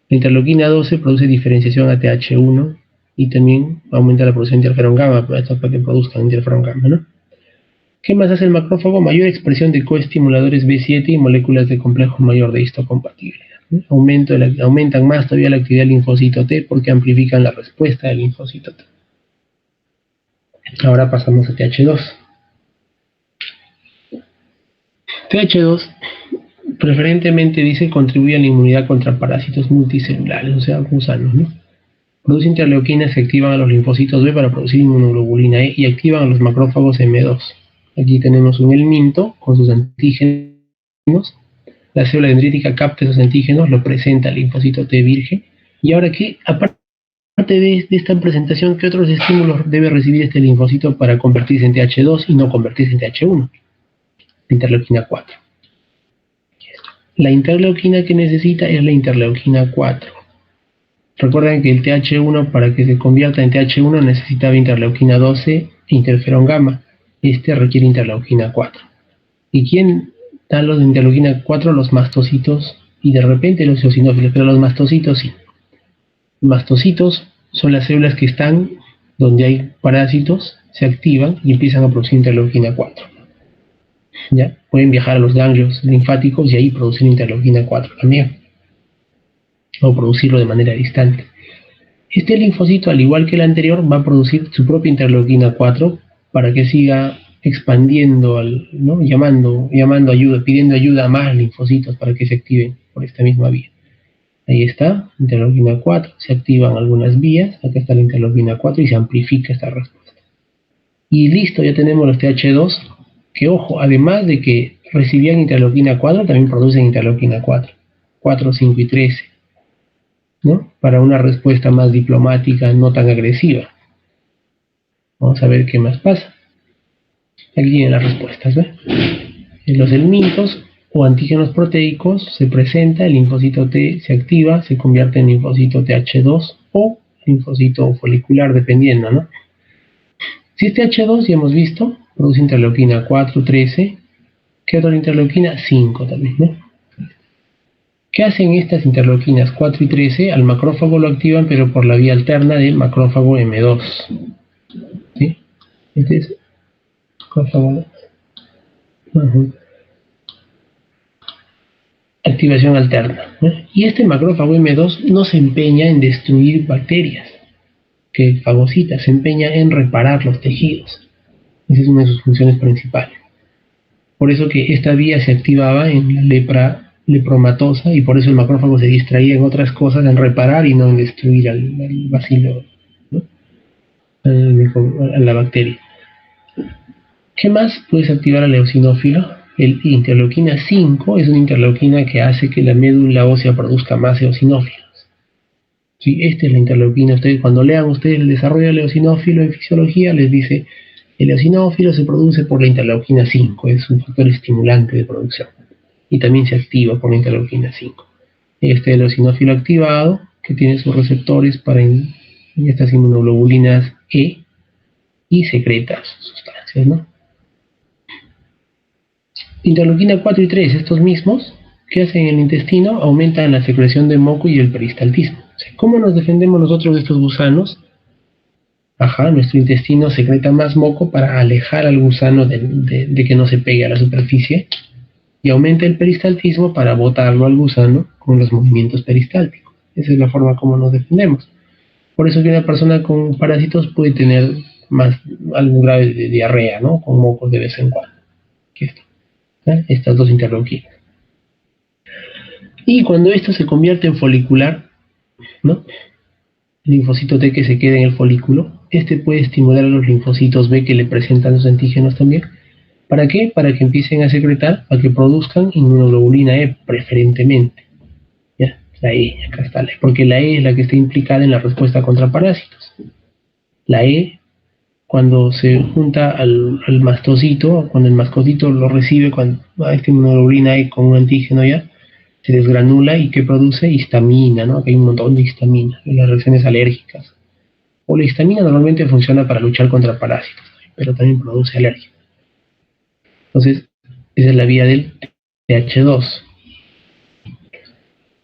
S1: La interleuquina 12 produce diferenciación a TH1 y también aumenta la producción de interferón gamma, para que produzcan interferón gamma, ¿no? ¿Qué más hace el macrófago? Mayor expresión de coestimuladores B7 y moléculas de complejo mayor de histocompatibilidad, ¿no? Aumentan más todavía la actividad del linfocito T porque amplifican la respuesta del linfocito T. Ahora pasamos a TH2. TH2 preferentemente dice contribuye a la inmunidad contra parásitos multicelulares, o sea, gusanos, ¿no? Produce interleuquinas que activan a los linfocitos B para producir inmunoglobulina E y activan a los macrófagos M2. Aquí tenemos un helminto con sus antígenos. La célula dendrítica capta esos antígenos, lo presenta al linfocito T virgen. Y ahora aquí, aparte de esta presentación, ¿qué otros estímulos debe recibir este linfocito para convertirse en TH2 y no convertirse en TH1? La interleuquina 4. La interleuquina que necesita es la interleuquina 4. Recuerden que el TH1, para que se convierta en TH1, necesitaba interleuquina 12 e interferón gamma. Este requiere interleuquina 4. ¿Y quién da los de interleuquina 4? Los mastocitos y de repente los eosinófilos, pero los mastocitos sí. Mastocitos son las células que están donde hay parásitos, se activan y empiezan a producir interleuquina 4. ¿Ya? Pueden viajar a los ganglios linfáticos y ahí producir interleuquina 4 también, o producirlo de manera distante. Este linfocito, al igual que el anterior, va a producir su propia interleuquina 4 para que siga expandiendo, ¿no? llamando ayuda, pidiendo ayuda a más linfocitos para que se activen por esta misma vía. Ahí está, interleuquina 4, se activan algunas vías, acá está la interleuquina 4 y se amplifica esta respuesta. Y listo, ya tenemos los TH2, que ojo, además de que recibían interleuquina 4, también producen interleuquina 4, 5 y 13, ¿no? Para una respuesta más diplomática, no tan agresiva. Vamos a ver qué más pasa. Aquí tienen las respuestas, ¿ves? En los helmintos o antígenos proteicos se presenta, el linfocito T se activa, se convierte en linfocito TH2 o linfocito folicular, dependiendo, ¿no? Si es TH2, ya hemos visto, produce interleuquina 4, 13, ¿qué otra interleuquina? 5 también, ¿no? ¿Qué hacen estas interleuquinas 4 y 13? Al macrófago lo activan, pero por la vía alterna del macrófago M2. ¿Sí? Este es macrófago. Activación alterna, ¿no? Y este macrófago M2 no se empeña en destruir bacterias que fagocita, se empeña en reparar los tejidos. Esa es una de sus funciones principales. Por eso que esta vía se activaba en la lepra lepromatosa y por eso el macrófago se distraía en otras cosas, en reparar y no en destruir al bacilo, ¿no? A la bacteria. ¿Qué más puedes activar al eosinófilo? El interleuquina 5 es una interleuquina que hace que la médula ósea produzca más eosinófilos. ¿Sí? Esta es la interleuquina. Ustedes, cuando lean ustedes el desarrollo del eosinófilo en fisiología, les dice el eosinófilo se produce por la interleuquina 5, es un factor estimulante de producción y también se activa por la interleuquina 5. Este es el eosinófilo activado, que tiene sus receptores para estas inmunoglobulinas E y secreta sus sustancias, ¿no? Interleuquina 4 y 3, estos mismos, ¿qué hacen en el intestino? Aumentan la secreción de moco y el peristaltismo. O sea, ¿cómo nos defendemos nosotros de estos gusanos? Nuestro intestino secreta más moco para alejar al gusano de que no se pegue a la superficie, y aumenta el peristaltismo para botarlo al gusano con los movimientos peristálticos. Esa es la forma como nos defendemos. Por eso que una persona con parásitos puede tener más algo grave de diarrea, ¿no? Con mocos de vez en cuando. Estas dos interleuquinas. Y cuando esto se convierte en folicular, ¿no? El linfocito T que se queda en el folículo, este puede estimular a los linfocitos B que le presentan los antígenos también. ¿Para qué? Para que empiecen a secretar, para que produzcan inmunoglobulina E preferentemente. ¿Ya? La E, acá está la E, porque la E es la que está implicada en la respuesta contra parásitos. La E, cuando se junta al mastocito, cuando el mastocito lo recibe, cuando esta inmunoglobulina E con un antígeno ya, se desgranula y que produce histamina, ¿no? Aquí hay un montón de histamina en las reacciones alérgicas. O la histamina normalmente funciona para luchar contra parásitos, pero también produce alergia. Entonces, esa es la vía del TH2.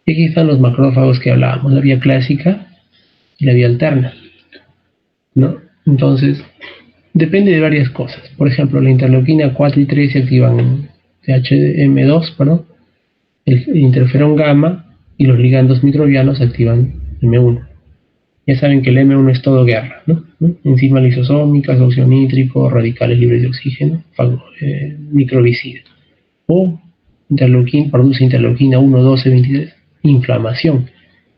S1: Y aquí están los macrófagos que hablábamos, la vía clásica y la vía alterna, ¿no? Entonces, depende de varias cosas. Por ejemplo, la interleuquina 4 y 3 se activan THM2, perdón, el interferón gamma y los ligandos microbianos activan M1. Ya saben que el M1 es todo guerra, ¿no? Enzimas lisosómicas, óxido nítrico, radicales libres de oxígeno, microbicida. O produce interleuquina 1, 12, 23, inflamación.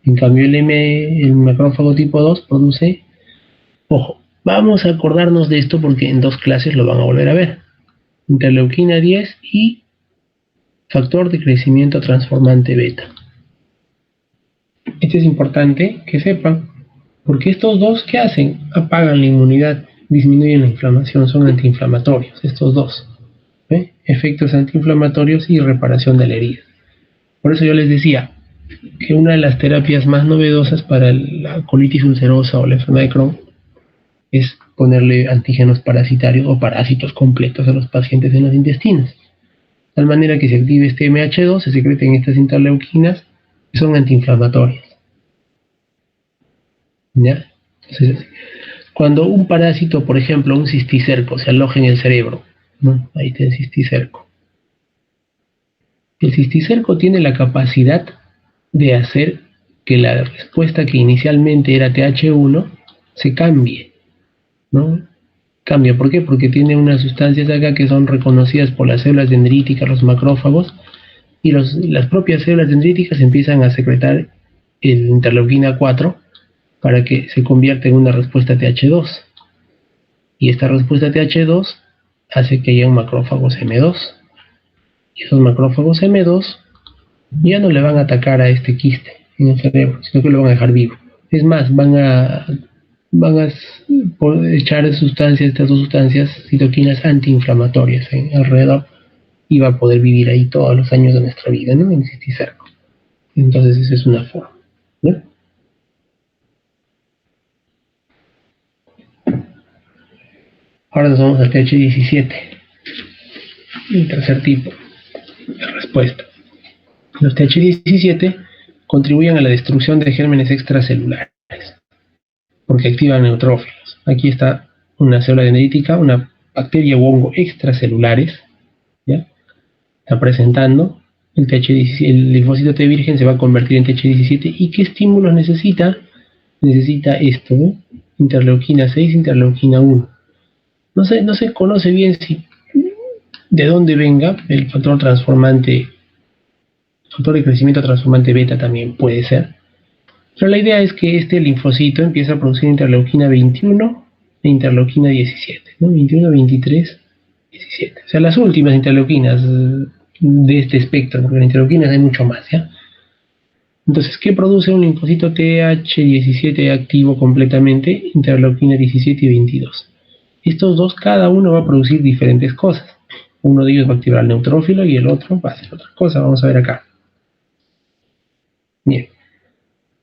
S1: En cambio el macrófago tipo 2 produce, ojo, vamos a acordarnos de esto porque en 2 clases lo van a volver a ver, interleuquina 10 y factor de crecimiento transformante beta. Este es importante que sepan, porque estos dos, ¿qué hacen? Apagan la inmunidad, disminuyen la inflamación, son antiinflamatorios, estos dos. Efectos antiinflamatorios y reparación de la herida. Por eso yo les decía que una de las terapias más novedosas para la colitis ulcerosa o la enfermedad de Crohn es ponerle antígenos parasitarios o parásitos completos a los pacientes en los intestinos. De tal manera que se active este MH2, se secreten estas interleuquinas que son antiinflamatorias. ¿Ya? Entonces, cuando un parásito, por ejemplo, un cisticerco, se aloja en el cerebro, ¿no? Ahí está el cisticerco. El cisticerco tiene la capacidad de hacer que la respuesta que inicialmente era TH1 se cambie, ¿no? Cambia, ¿por qué? Porque tiene unas sustancias acá que son reconocidas por las células dendríticas, los macrófagos, y las propias células dendríticas empiezan a secretar el interleuquina 4 para que se convierta en una respuesta TH2. Y esta respuesta TH2 hace que haya un macrófagos M2. Y esos macrófagos M2 ya no le van a atacar a este quiste en el cerebro, sino que lo van a dejar vivo. Es más, van a echar estas dos sustancias, citoquinas antiinflamatorias alrededor, y va a poder vivir ahí todos los años de nuestra vida, ¿no? En el cisticerco. Entonces esa es una forma, ¿no? Ahora nos vamos al TH17, el tercer tipo de respuesta. Los TH17 contribuyen a la destrucción de gérmenes extracelulares porque activan neutrófilos. Aquí está una célula dendrítica, una bacteria u hongo extracelulares, ¿ya? Está presentando el TH17, el linfocito T virgen se va a convertir en TH17. ¿Y qué estímulos necesita? Necesita esto, ¿no? Interleuquina 6, interleuquina 1. No se conoce bien de dónde venga el factor transformante, factor de crecimiento transformante beta también puede ser. Pero la idea es que este linfocito empieza a producir interleuquina 21 e interleuquina 17, ¿no? 21, 23, 17. O sea, las últimas interleuquinas de este espectro, porque en interleuquinas hay mucho más, ¿ya? Entonces, ¿qué produce un linfocito TH17 activo completamente? Interleuquina 17 y 22. Estos dos, cada uno va a producir diferentes cosas. Uno de ellos va a activar el neutrófilo y el otro va a hacer otra cosa. Vamos a ver acá. Bien.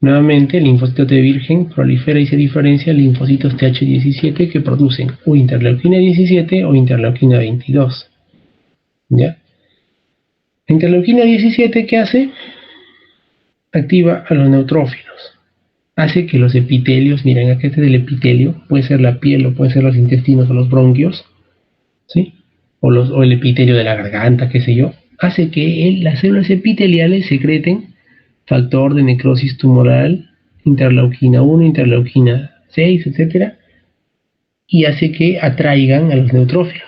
S1: Nuevamente, el linfocito T virgen prolifera y se diferencia en linfocitos Th17 que producen o interleuquina 17 o interleuquina 22. ¿Ya? La interleuquina 17, ¿qué hace? Activa a los neutrófilos. Hace que los epitelios, miren, aquí este es el epitelio, puede ser la piel o puede ser los intestinos o los bronquios, ¿sí? O el epitelio de la garganta, qué sé yo. Hace que las células epiteliales secreten factor de necrosis tumoral, interleuquina 1, interleuquina 6, etcétera, y hace que atraigan a los neutrófilos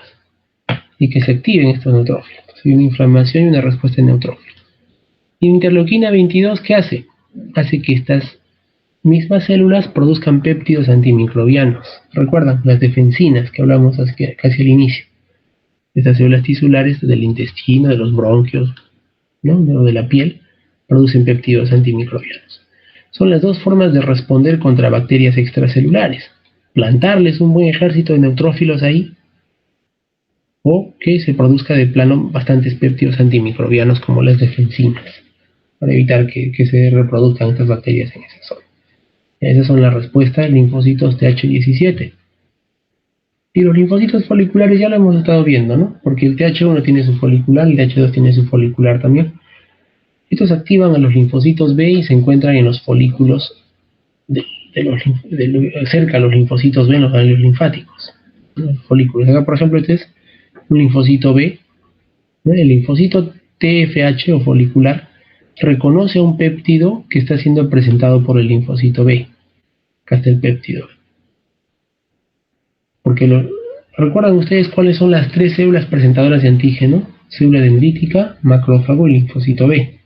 S1: y que se activen estos neutrófilos. Hay una inflamación y una respuesta de neutrófilos. Y interleuquina 22, ¿qué hace? Hace que estas mismas células produzcan péptidos antimicrobianos. ¿Recuerdan? Las defensinas que hablamos casi al inicio. Estas células tisulares del intestino, de los bronquios, ¿no? O de la piel, producen péptidos antimicrobianos. Son las dos formas de responder contra bacterias extracelulares. Plantarles un buen ejército de neutrófilos ahí, o que se produzca de plano bastantes péptidos antimicrobianos como las defensinas, para evitar que se reproduzcan estas bacterias en esa zona. Esas son las respuestas de linfocitos Th17. Y los linfocitos foliculares ya lo hemos estado viendo, ¿no? Porque el Th1 tiene su folicular y el Th2 tiene su folicular también. Estos activan a los linfocitos B y se encuentran en los folículos cerca a los linfocitos B, en los ganglios linfáticos. Los folículos. Acá, por ejemplo, este es un linfocito B. ¿No? El linfocito TFH o folicular reconoce a un péptido que está siendo presentado por el linfocito B. Acá está el péptido. Porque ¿recuerdan ustedes cuáles son las tres células presentadoras de antígeno? Célula dendrítica, macrófago y linfocito B.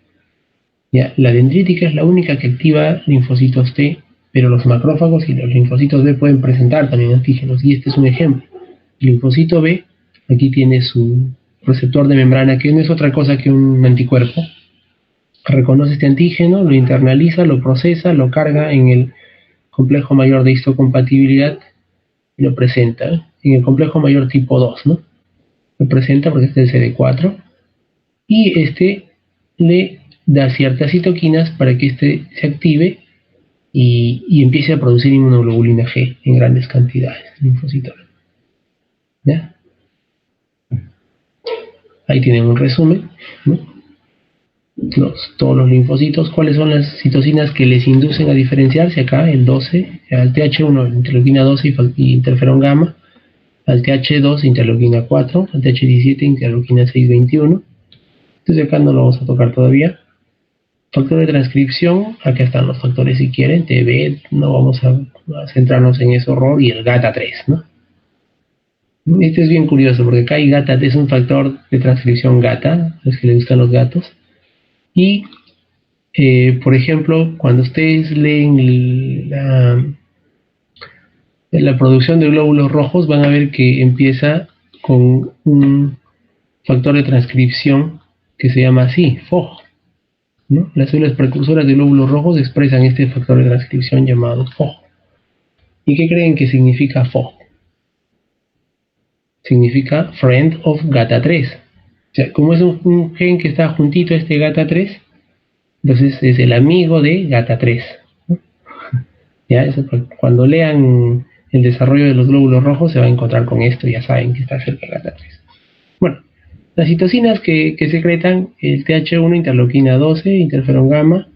S1: Ya, la dendrítica es la única que activa linfocitos T, pero los macrófagos y los linfocitos B pueden presentar también antígenos, y este es un ejemplo. El linfocito B aquí tiene su receptor de membrana, que no es otra cosa que un anticuerpo. Reconoce este antígeno, lo internaliza, lo procesa, lo carga en el complejo mayor de histocompatibilidad y lo presenta en el complejo mayor tipo 2, ¿no? Lo presenta porque este es el CD4 y este le da ciertas citoquinas para que este se active y empiece a producir inmunoglobulina G en grandes cantidades, linfocito. ¿Ya? Ahí tienen un resumen, ¿no? Todos los linfocitos, cuáles son las citocinas que les inducen a diferenciarse acá, el 12, al TH1, interleuquina 12 y interferón gamma, al TH2, interleuquina 4, al TH17, interleuquina 6-21. Entonces acá no lo vamos a tocar todavía. Factor de transcripción, acá están los factores si quieren, TB, no vamos a centrarnos en ese horror, y el GATA3, ¿no? Este es bien curioso porque acá hay GATA, es un factor de transcripción GATA, los que les gustan los gatos. Y, por ejemplo, cuando ustedes leen la producción de glóbulos rojos, van a ver que empieza con un factor de transcripción que se llama así, FOG, ¿no? Las células precursoras de glóbulos rojos expresan este factor de transcripción llamado FOG. ¿Y qué creen que significa FOG? Significa Friend of GATA3. O sea, como es un gen que está juntito a este GATA3, entonces es el amigo de GATA3, ¿no? Ya, eso, cuando lean el desarrollo de los glóbulos rojos se va a encontrar con esto, ya saben que está cerca de GATA3. Bueno, las citocinas que secretan el TH1, interleuquina 12, interferón gamma,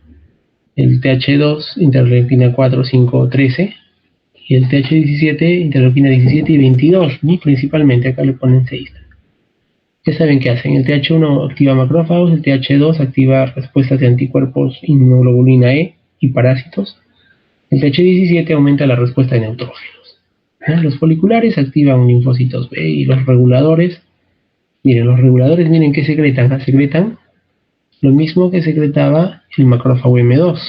S1: el TH2, interleuquina 4, 5, 13, y el TH17, interleuquina 17 y 22, ¿no? Principalmente, acá le ponen 6. Ya saben qué hacen. El TH1 activa macrófagos, el TH2 activa respuestas de anticuerpos, inmunoglobulina E y parásitos. El TH17 aumenta la respuesta de neutrófilos. Los foliculares activan linfocitos B y los reguladores. Miren, los reguladores, miren qué secretan. Secretan lo mismo que secretaba el macrófago M2.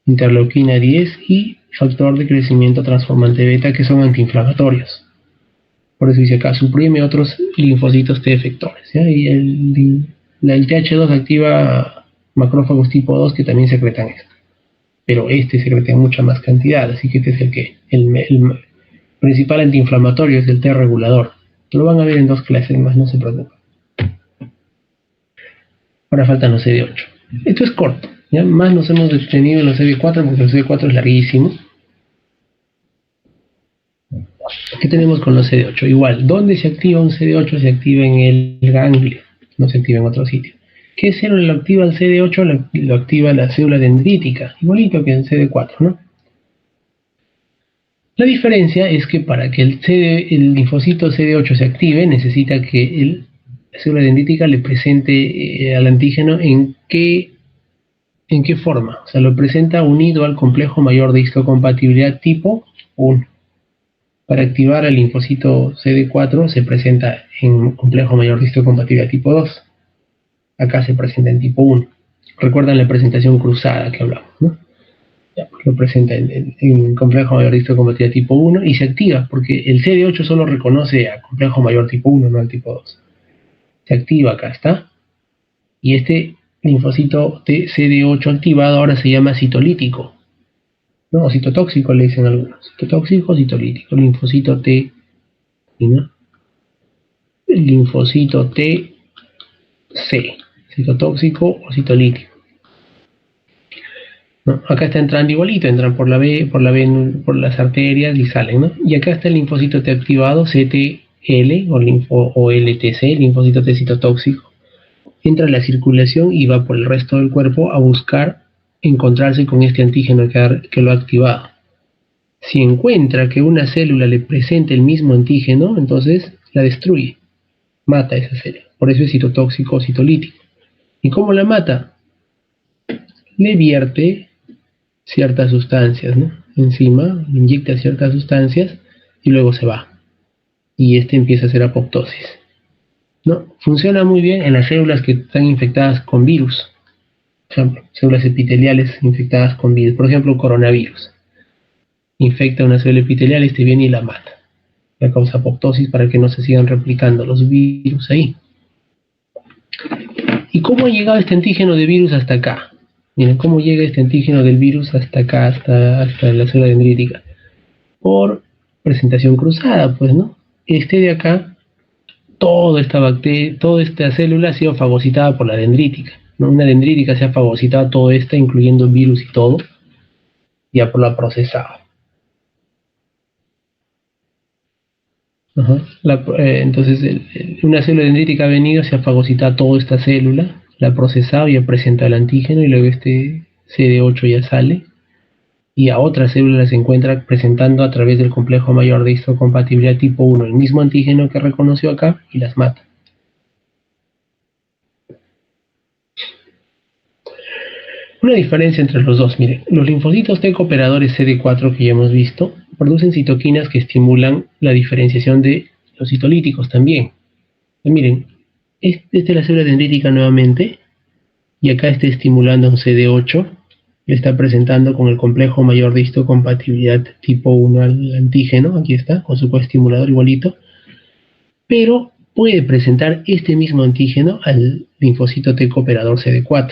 S1: Interleuquina 10 y factor de crecimiento transformante beta, que son antiinflamatorios. Por eso dice acá, suprime otros linfocitos T efectores, ¿ya? Y el TH2 activa macrófagos tipo 2 que también secretan esto. Pero este secreta en mucha más cantidad, así que este es el principal antiinflamatorio, es el T regulador. Lo van a ver en 2 clases más, no se preocupen. Ahora faltan los CD8. Esto es corto. ¿Ya? Más nos hemos detenido en los CD4 porque el CD4 es larguísimo. ¿Qué tenemos con los CD8? Igual, ¿dónde se activa un CD8? Se activa en el ganglio, no se activa en otro sitio. ¿Qué célula lo activa el CD8? Lo activa la célula dendrítica, igualito que el CD4, ¿no? La diferencia es que para que el linfocito CD8 se active, necesita que la célula dendrítica le presente al antígeno en qué forma. O sea, lo presenta unido al complejo mayor de histocompatibilidad tipo 1. Para activar el linfocito CD4 se presenta en complejo mayor de histocompatibilidad tipo 2. Acá se presenta en tipo 1. Recuerdan la presentación cruzada que hablamos, ¿no? Ya, pues lo presenta en complejo mayor de histocompatibilidad tipo 1 y se activa porque el CD8 solo reconoce a complejo mayor tipo 1, no al tipo 2. Se activa, acá está. Y este linfocito CD8 activado ahora se llama citolítico. No, citotóxico le dicen algunos. Citotóxico, citolítico. Linfocito T, ¿no? El linfocito T C, citotóxico o citolítico. ¿No? Acá está entrando igualito, entran por la B, por las arterias y salen, ¿no? Y acá está el linfocito T activado, CTL o LTC, linfocito T citotóxico. Entra a la circulación y va por el resto del cuerpo a buscar encontrarse con este antígeno que lo ha activado. Si encuentra que una célula le presenta el mismo antígeno, entonces la destruye, mata a esa célula. Por eso es citotóxico o citolítico. ¿Y cómo la mata? Le vierte ciertas sustancias, ¿no? Encima, inyecta ciertas sustancias y luego se va. Y este empieza a hacer apoptosis. ¿No? Funciona muy bien en las células que están infectadas con virus. Por ejemplo, células epiteliales infectadas con virus. Por ejemplo, coronavirus. Infecta una célula epitelial, este viene y la mata. La causa apoptosis para que no se sigan replicando los virus ahí. ¿Y cómo ha llegado este antígeno de virus hasta acá? Miren cómo llega este antígeno del virus hasta acá, hasta la célula dendrítica. Por presentación cruzada, pues, ¿no? Este de acá, toda esta célula ha sido fagocitada por la dendrítica, ¿no? Una dendrítica se ha fagocitado toda esta, incluyendo virus y todo, ya por la procesado. Entonces, una célula dendrítica ha venido, se ha fagocitado toda esta célula, la ha procesado y ha presentado el antígeno y luego este CD8 ya sale y a otras células se encuentra presentando a través del complejo mayor de histocompatibilidad tipo 1 el mismo antígeno que reconoció acá y las mata. Una diferencia entre los dos, miren, los linfocitos T cooperadores CD4 que ya hemos visto producen citoquinas que estimulan la diferenciación de los citolíticos también. Miren, esta es la célula dendrítica nuevamente y acá está estimulando un CD8, le está presentando con el complejo mayor de histocompatibilidad tipo 1 al antígeno, aquí está, con su coestimulador igualito, pero puede presentar este mismo antígeno al linfocito T cooperador CD4.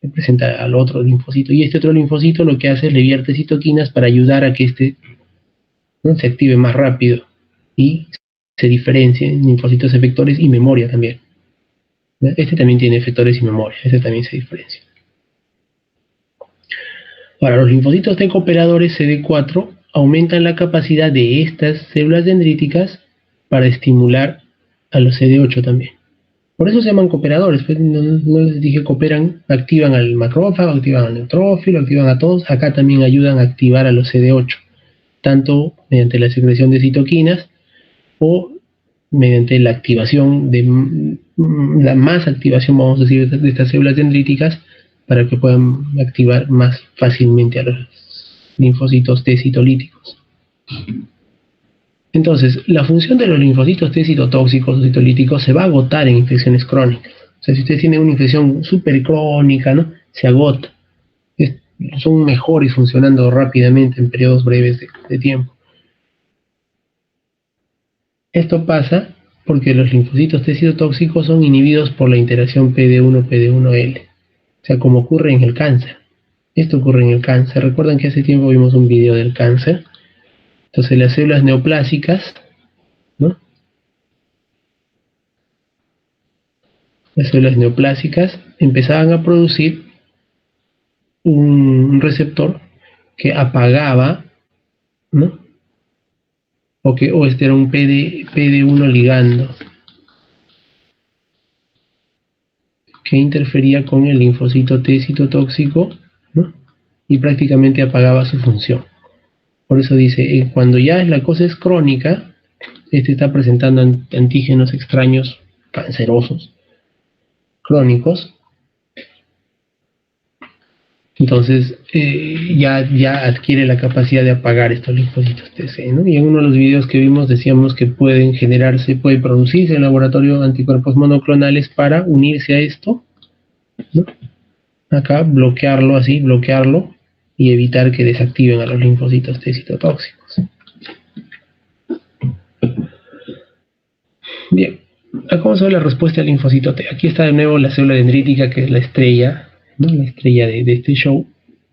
S1: Le presenta al otro linfocito. Y este otro linfocito lo que hace es le vierte citoquinas para ayudar a que este, ¿no?, se active más rápido y se diferencie en linfocitos efectores y memoria también. Este también tiene efectores y memoria, este también se diferencia. Ahora, los linfocitos T cooperadores CD4 aumentan la capacidad de estas células dendríticas para estimular a los CD8 también. Por eso se llaman cooperadores, pues no les dije cooperan, activan al macrófago, activan al neutrófilo, activan a todos, acá también ayudan a activar a los CD8, tanto mediante la secreción de citoquinas o mediante la activación la más activación, vamos a decir, de estas células dendríticas para que puedan activar más fácilmente a los linfocitos T citolíticos. Entonces, la función de los linfocitos T citotóxicos o citolíticos se va a agotar en infecciones crónicas. O sea, si ustedes tienen una infección súper crónica, ¿no?, se agota. Son mejores funcionando rápidamente en periodos breves de tiempo. Esto pasa porque los linfocitos T citotóxicos son inhibidos por la interacción PD1-PD1L. O sea, como ocurre en el cáncer. Esto ocurre en el cáncer. Recuerdan que hace tiempo vimos un video del cáncer. Entonces las células neoplásicas, ¿no?, las células neoplásicas empezaban a producir un receptor que apagaba, ¿no? O este era un PD1 ligando que interfería con el linfocito T citotóxico, ¿no? Y prácticamente apagaba su función. Por eso dice, cuando ya la cosa es crónica, este está presentando antígenos extraños cancerosos, crónicos, entonces ya adquiere la capacidad de apagar estos linfocitos TC, ¿no? Y en uno de los videos que vimos decíamos que pueden producirse en el laboratorio anticuerpos monoclonales para unirse a esto, ¿no? Acá bloquearlo y evitar que desactiven a los linfocitos T citotóxicos. Bien, acá vamos a ver la respuesta al linfocito T. Aquí está de nuevo la célula dendrítica, que es la estrella, ¿no? La estrella de este show.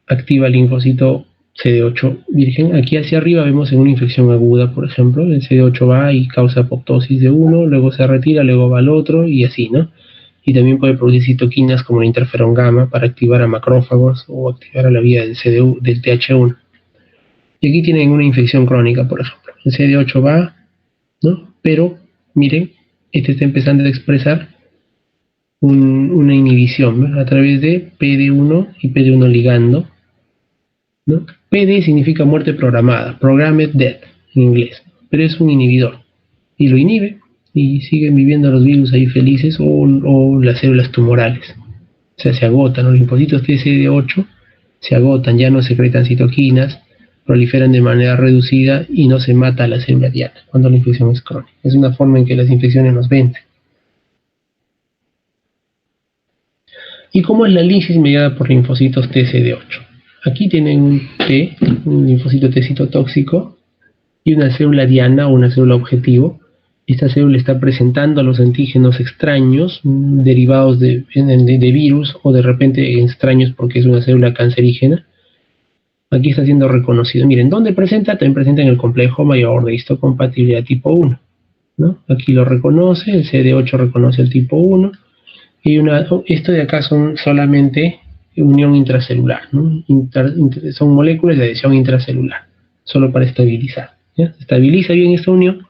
S1: Activa el linfocito CD8 virgen. Aquí hacia arriba vemos en una infección aguda, por ejemplo, el CD8 va y causa apoptosis de uno, luego se retira, luego va al otro y así, ¿no? Y también puede producir citoquinas como el interferón gamma para activar a macrófagos o activar a la vía del del TH1. Y aquí tienen una infección crónica, por ejemplo. El CD8 va, ¿no? Pero, miren, este está empezando a expresar una inhibición, ¿no? A través de PD1 y PD1 ligando, ¿no? PD significa muerte programada, programmed death en inglés, pero es un inhibidor y lo inhibe y siguen viviendo los virus ahí felices o las células tumorales. O sea, se agotan, los linfocitos TCD8 se agotan, ya no secretan citoquinas, proliferan de manera reducida y no se mata a la célula diana cuando la infección es crónica. Es una forma en que las infecciones nos vencen. ¿Y cómo es la lisis mediada por linfocitos TCD8? Aquí tienen un linfocito T citotóxico y una célula diana o una célula objetivo. Esta célula está presentando los antígenos extraños derivados de virus o de repente extraños porque es una célula cancerígena. Aquí está siendo reconocido. Miren, ¿dónde presenta? También presenta en el complejo mayor de histocompatibilidad tipo 1, ¿no? Aquí lo reconoce, el CD8 reconoce el tipo 1 y esto de acá son solamente unión intracelular, ¿no? Son moléculas de adhesión intracelular, solo para estabilizar. ¿Ya? Se estabiliza bien esta unión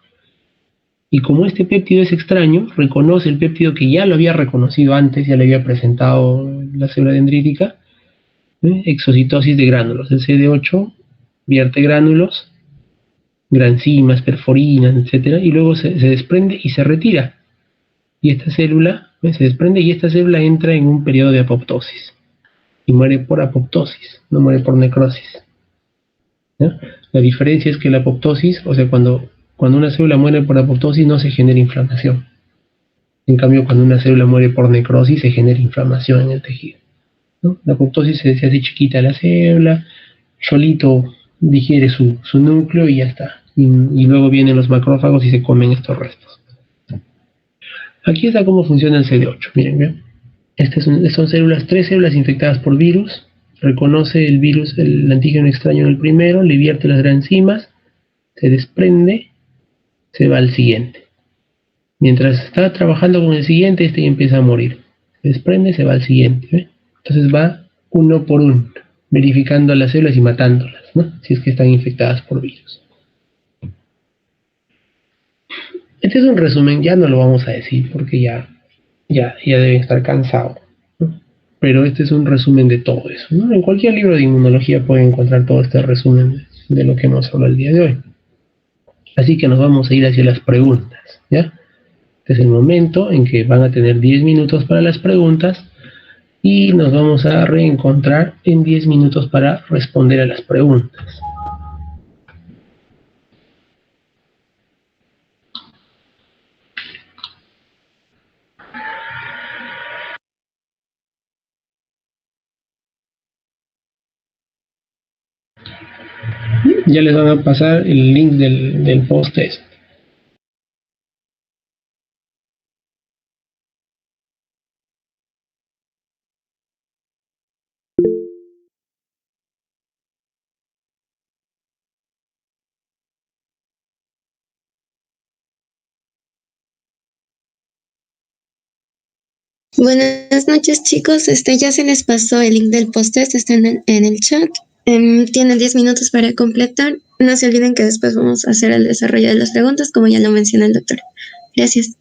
S1: y como este péptido es extraño, reconoce el péptido que ya lo había reconocido antes, ya le había presentado la célula dendrítica, exocitosis de gránulos. El CD8 vierte gránulos, granzimas, perforinas, etcétera, y luego se desprende y se retira. Y esta célula se desprende y esta célula entra en un periodo de apoptosis y muere por apoptosis, no muere por necrosis. ¿Ya? La diferencia es que la apoptosis, o sea, cuando una célula muere por apoptosis no se genera inflamación. En cambio, cuando una célula muere por necrosis se genera inflamación en el tejido, ¿no? La apoptosis se hace chiquita la célula, solito digiere su núcleo y ya está. Y luego vienen los macrófagos y se comen estos restos. Aquí está cómo funciona el CD8. Miren, ¿bien? Estas son tres células infectadas por virus. Reconoce el virus, el antígeno extraño en el primero, le vierte las granzimas, se desprende, se va al siguiente. Mientras está trabajando con el siguiente, este ya empieza a morir. Se desprende, se va al siguiente. ¿Ve? Entonces va uno por uno, verificando las células y matándolas, ¿no? Si es que están infectadas por virus. Este es un resumen, ya no lo vamos a decir porque ya deben estar cansados, ¿no? Pero este es un resumen de todo eso, ¿no? En cualquier libro de inmunología pueden encontrar todo este resumen de lo que hemos hablado el día de hoy. Así que nos vamos a ir hacia las preguntas, ¿ya? Este es el momento en que van a tener 10 minutos para las preguntas y nos vamos a reencontrar en 10 minutos para responder a las preguntas. Ya les van a pasar el link del post-test.
S2: Buenas noches, chicos. Ya se les pasó el link del post-test, está en el chat. Tienen 10 minutos para completar. No se olviden que después vamos a hacer el desarrollo de las preguntas, como ya lo mencionó el doctor. Gracias.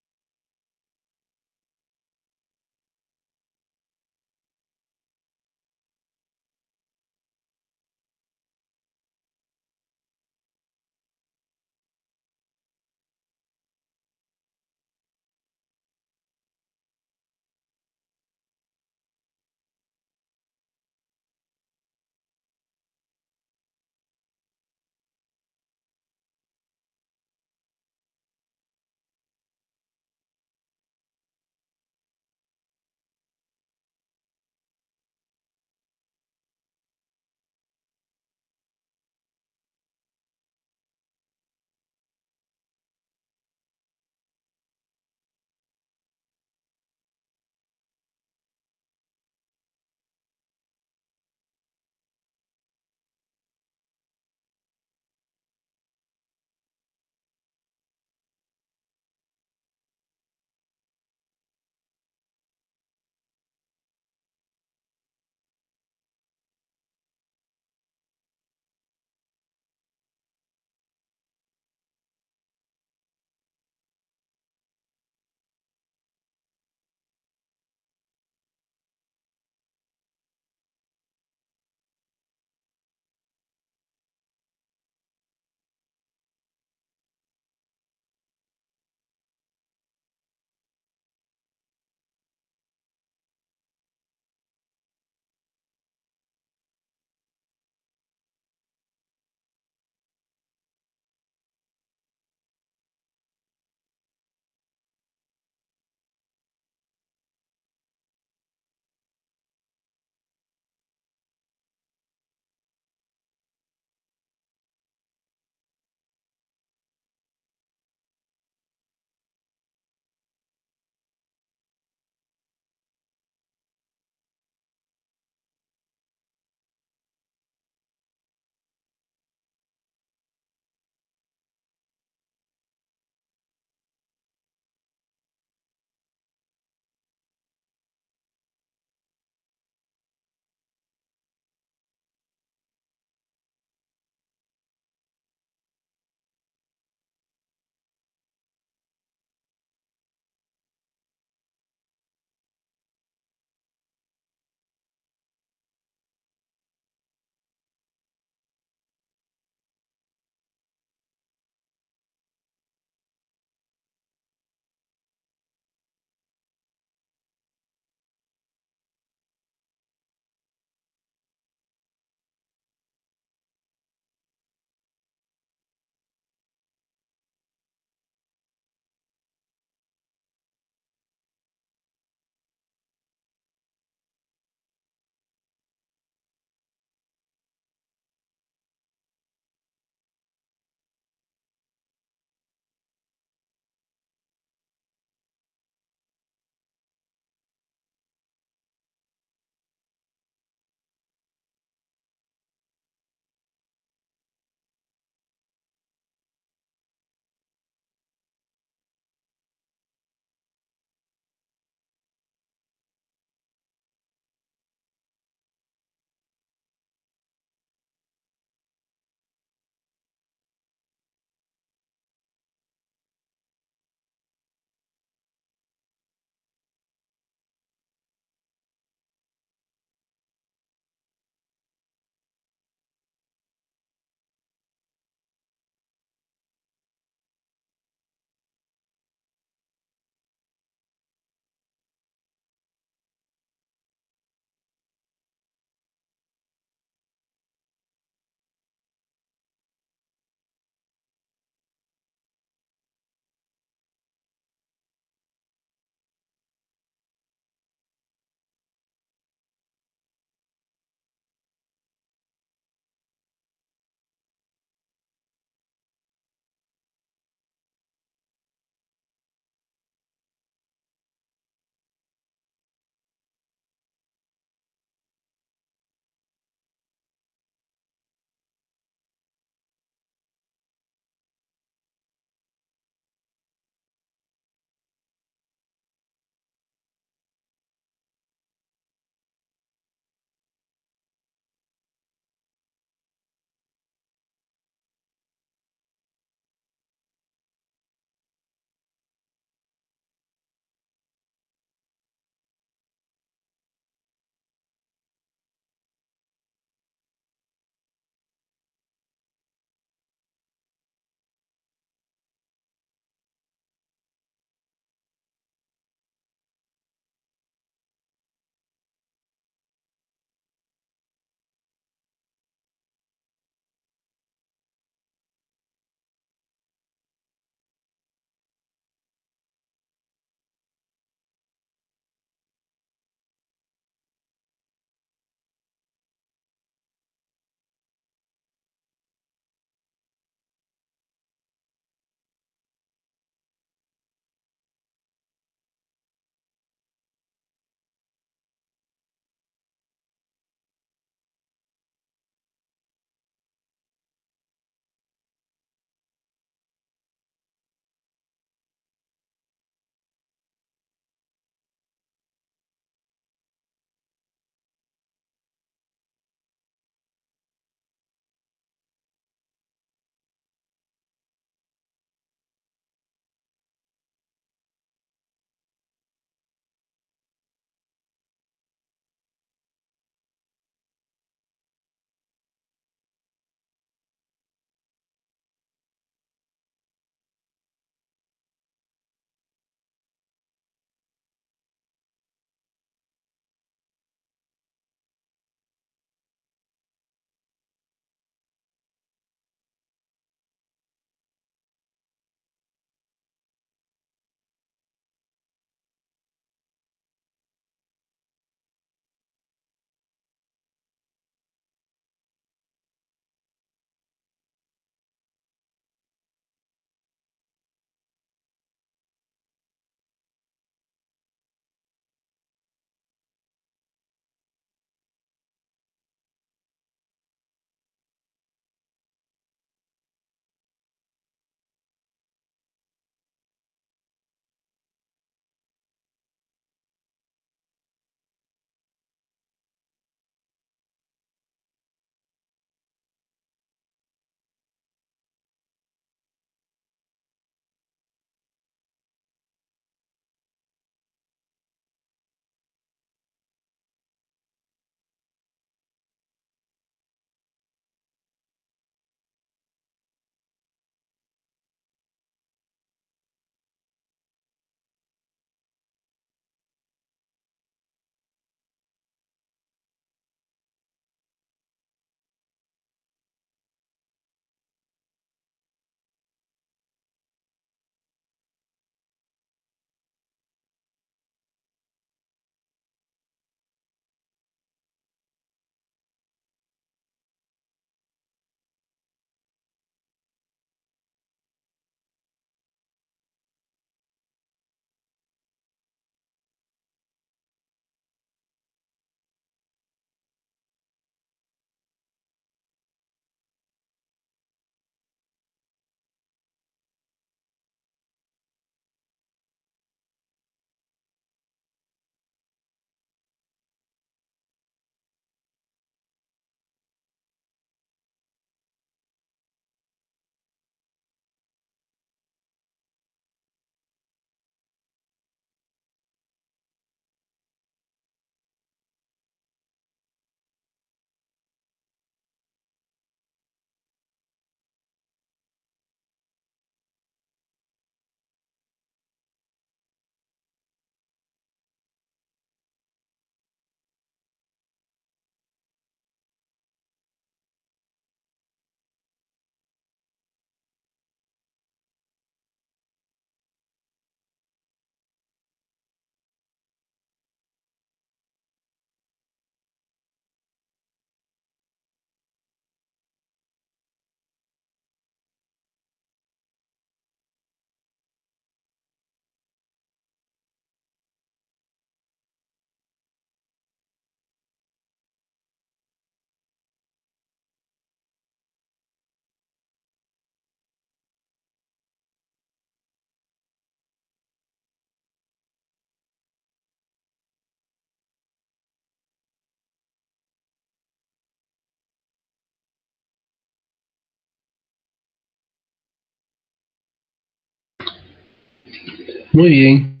S1: Muy bien.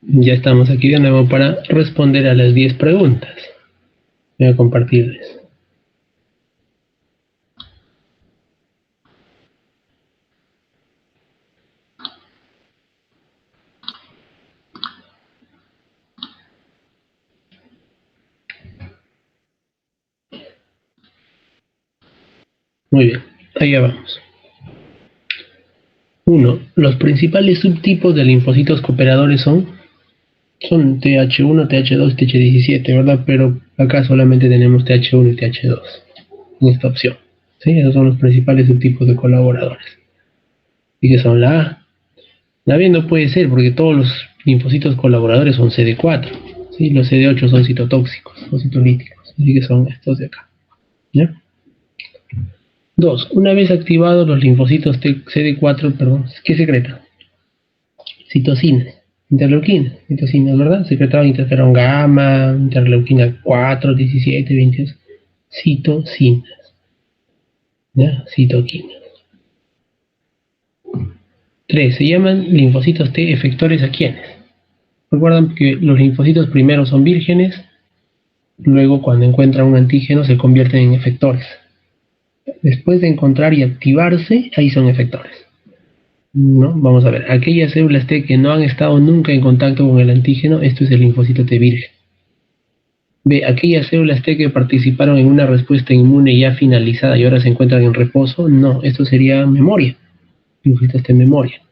S1: Ya estamos aquí de nuevo para responder a las 10 preguntas. Voy a compartirles. Muy bien, allá vamos. 1. Los principales subtipos de linfocitos cooperadores son TH1, TH2 y TH17, ¿verdad? Pero acá solamente tenemos TH1 y TH2 en esta opción. ¿Sí? Esos son los principales subtipos de colaboradores. ¿Y qué son la A? La B no puede ser porque todos los linfocitos colaboradores son CD4. ¿Sí? Los CD8 son citotóxicos o citolíticos. Así que son estos de acá. ¿Ya? 2. Una vez activados los linfocitos CD4, ¿qué secretan? Citocinas, interleuquinas, citocinas, ¿verdad? Secretaban interferón gamma, interleuquina 4, 17, 22, citocinas, ¿ya? Citoquinas. 3. Se llaman linfocitos T efectores a quiénes. Recuerdan que los linfocitos primero son vírgenes, luego cuando encuentran un antígeno se convierten en efectores. Después de encontrar y activarse, ahí son efectores. ¿No? Vamos a ver, aquellas células T que no han estado nunca en contacto con el antígeno, esto es el linfocito T virgen. B, aquellas células T que participaron en una respuesta inmune ya finalizada y ahora se encuentran en reposo, no, esto sería memoria, linfocitos T memoria.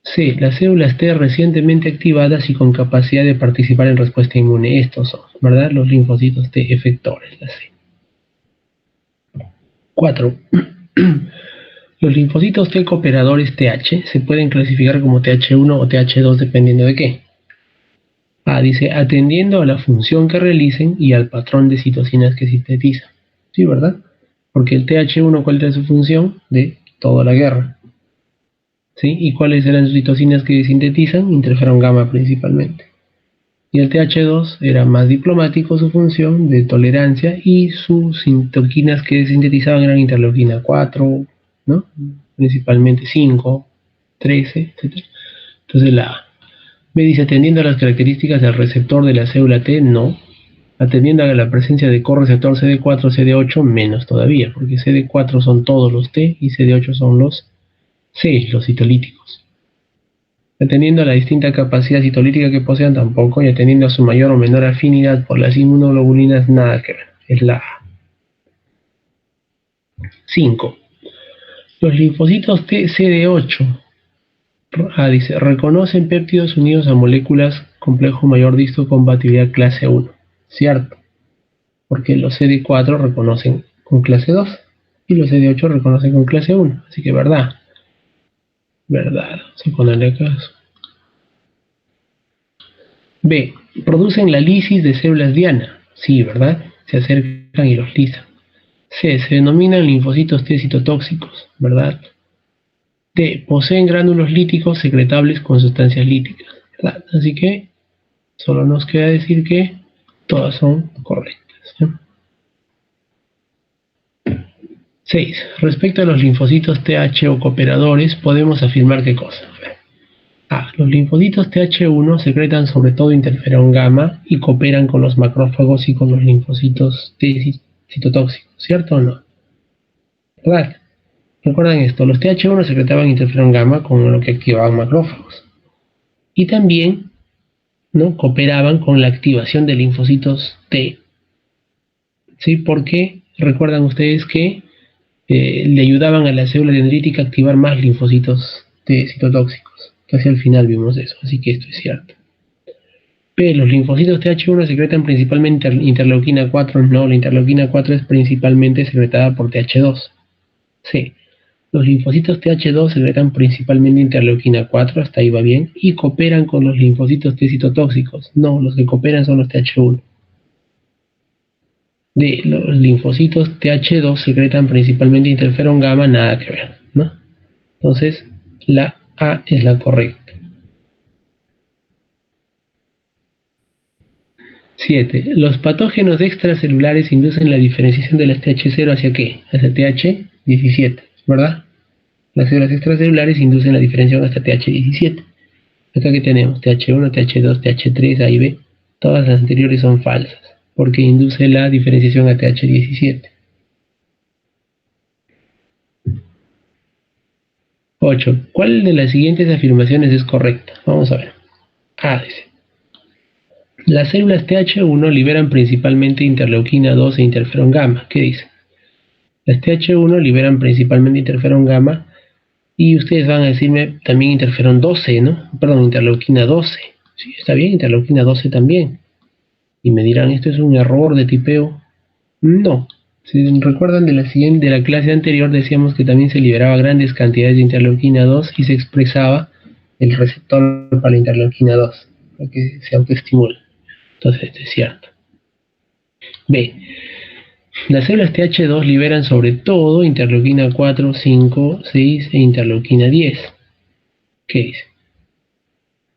S1: C, las células T recientemente activadas y con capacidad de participar en respuesta inmune, estos son, ¿verdad? Los linfocitos T efectores, la C. 4. Los linfocitos T cooperadores TH se pueden clasificar como TH1 o TH2 dependiendo de qué. A, dice, atendiendo a la función que realicen y al patrón de citocinas que sintetizan. Sí, ¿verdad? Porque el TH1, ¿cuál era su función? De toda la guerra. ¿Sí? ¿Y cuáles eran sus citocinas que sintetizan? Interferón gamma principalmente. Y el TH2 era más diplomático su función de tolerancia y sus citoquinas que sintetizaban eran interleuquina 4, ¿no? Principalmente 5, 13, etc. Entonces la A. B dice, atendiendo a las características del receptor de la célula T, no. Atendiendo a la presencia de correceptor CD4, CD8, menos todavía, porque CD4 son todos los T y CD8 son los C, los citolíticos. Atendiendo a la distinta capacidad citolítica que posean, tampoco, y atendiendo a su mayor o menor afinidad por las inmunoglobulinas, nada que ver. Es la A. 5. Los linfocitos T CD8 dice, reconocen péptidos unidos a moléculas complejo mayor distocompatibilidad clase 1. Cierto, porque los CD4 reconocen con clase 2 y los CD8 reconocen con clase 1. Así que verdad. Verdad. Vamos a ponerle caso. B. Producen la lisis de células diana. Sí, ¿verdad? Se acercan y los lisan. C. Se denominan linfocitos T citotóxicos. ¿Verdad? D. Poseen gránulos líticos secretables con sustancias líticas. ¿Verdad? Así que solo nos queda decir que todas son correctas. 6. Respecto a los linfocitos TH o cooperadores, podemos afirmar qué cosa. A. Los linfocitos TH1 secretan sobre todo interferón gamma y cooperan con los macrófagos y con los linfocitos T citotóxicos, ¿cierto o no? ¿Verdad? Recuerden esto, los TH1 secretaban interferón gamma con lo que activaban macrófagos. Y también, ¿no?, cooperaban con la activación de linfocitos T. ¿Sí? Porque recuerdan ustedes que le ayudaban a la célula dendrítica a activar más linfocitos T citotóxicos. Casi al final vimos eso, así que esto es cierto. P. Los linfocitos TH1 secretan principalmente interleuquina 4. No, la interleuquina 4 es principalmente secretada por TH2. C. Los linfocitos TH2 secretan principalmente interleuquina 4, hasta ahí va bien, y cooperan con los linfocitos T citotóxicos. No, los que cooperan son los TH1. D. Los linfocitos TH2 secretan principalmente interferón gamma, nada que ver, ¿no? Entonces, la A es la correcta. 7. Los patógenos extracelulares inducen la diferenciación de las TH0 hacia qué? Hacia TH17, ¿verdad? Las células extracelulares inducen la diferenciación hasta TH17. Acá que tenemos TH1, TH2, TH3, A y B. Todas las anteriores son falsas, porque induce la diferenciación a TH17. 8. ¿Cuál de las siguientes afirmaciones es correcta? Vamos a ver. A dice: las células TH1 liberan principalmente interleuquina 2 e interferón gamma. ¿Qué dice? Las TH1 liberan principalmente interferón gamma y ustedes van a decirme también interferón 12, ¿no? Perdón, interleuquina 12. Sí, está bien, interleuquina 12 también. Y me dirán, ¿esto es un error de tipeo? No. Si recuerdan de la clase anterior, decíamos que también se liberaba grandes cantidades de interleuquina 2 y se expresaba el receptor para la interleuquina 2, para que se autoestimule. Entonces, esto es cierto. B. Las células TH2 liberan sobre todo interleuquina 4, 5, 6 e interleuquina 10. ¿Qué dice?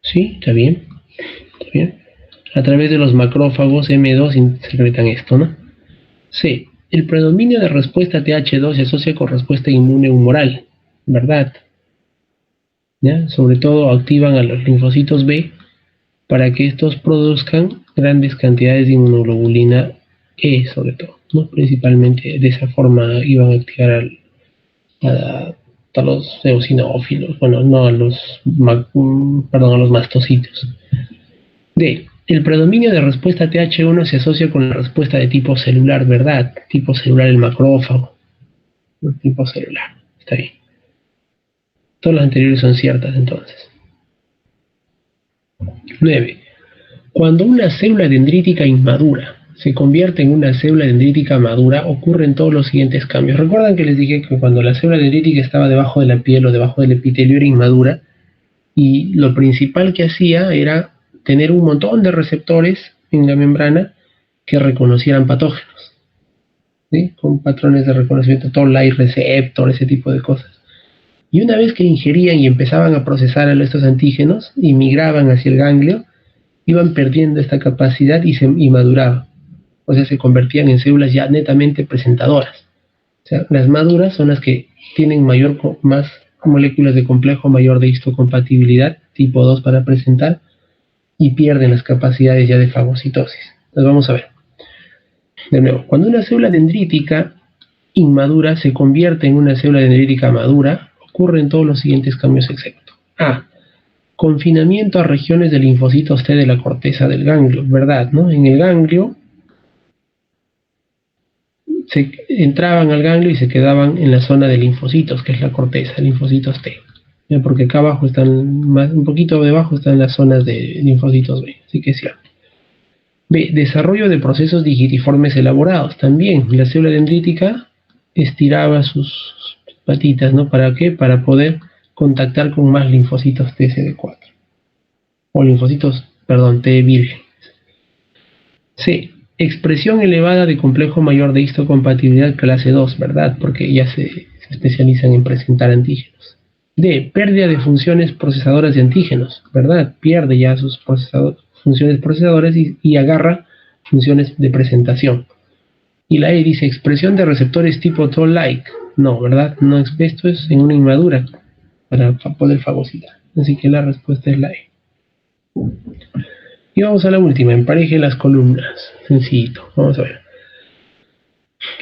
S1: Sí, está bien. Está bien. A través de los macrófagos M2 secretan esto, ¿no? C. El predominio de respuesta TH2 se asocia con respuesta inmune humoral, ¿verdad? ¿Ya? Sobre todo activan a los linfocitos B para que estos produzcan grandes cantidades de inmunoglobulina E, sobre todo, ¿no? Principalmente de esa forma iban a activar a los eosinófilos, bueno, no a los, a los mastocitos. D. El predominio de respuesta TH1 se asocia con la respuesta de tipo celular, ¿verdad? Tipo celular el macrófago. Tipo celular, está bien. Todas las anteriores son ciertas entonces. 9. Cuando una célula dendrítica inmadura se convierte en una célula dendrítica madura, ocurren todos los siguientes cambios. ¿Recuerdan que les dije que cuando la célula dendrítica estaba debajo de la piel o debajo del epitelio era inmadura? Y lo principal que hacía era tener un montón de receptores en la membrana que reconocieran patógenos, ¿sí? Con patrones de reconocimiento, toll-like receptor, ese tipo de cosas. Y una vez que ingerían y empezaban a procesar estos antígenos y migraban hacia el ganglio, iban perdiendo esta capacidad y maduraban. O sea, se convertían en células ya netamente presentadoras. O sea, las maduras son las que tienen más moléculas de complejo mayor de histocompatibilidad, tipo 2 para presentar, y pierden las capacidades ya de fagocitosis. Entonces vamos a ver. De nuevo, cuando una célula dendrítica inmadura se convierte en una célula dendrítica madura, ocurren todos los siguientes cambios excepto: A. Confinamiento a regiones de linfocitos T de la corteza del ganglio, ¿verdad? ¿No? En el ganglio entraban al ganglio y se quedaban en la zona de linfocitos, que es la corteza, linfocitos T. ¿Ya? Porque acá abajo están, un poquito debajo están las zonas de linfocitos B, así que es cierto. B. Desarrollo de procesos digitiformes elaborados. También la célula dendrítica estiraba sus patitas, ¿no? ¿Para qué? Para poder contactar con más linfocitos TCD4. O linfocitos, perdón, T virgen. C. Expresión elevada de complejo mayor de histocompatibilidad clase 2, ¿verdad? Porque ya se especializan en presentar antígenos. D. Pérdida de funciones procesadoras de antígenos, ¿verdad? Pierde ya sus funciones procesadoras y agarra funciones de presentación. Y la E dice expresión de receptores tipo toll-like. No, ¿verdad? No, esto es en una inmadura para poder fagocitar. Así que la respuesta es la E. Y vamos a la última, empareje las columnas. Sencillito, vamos a ver.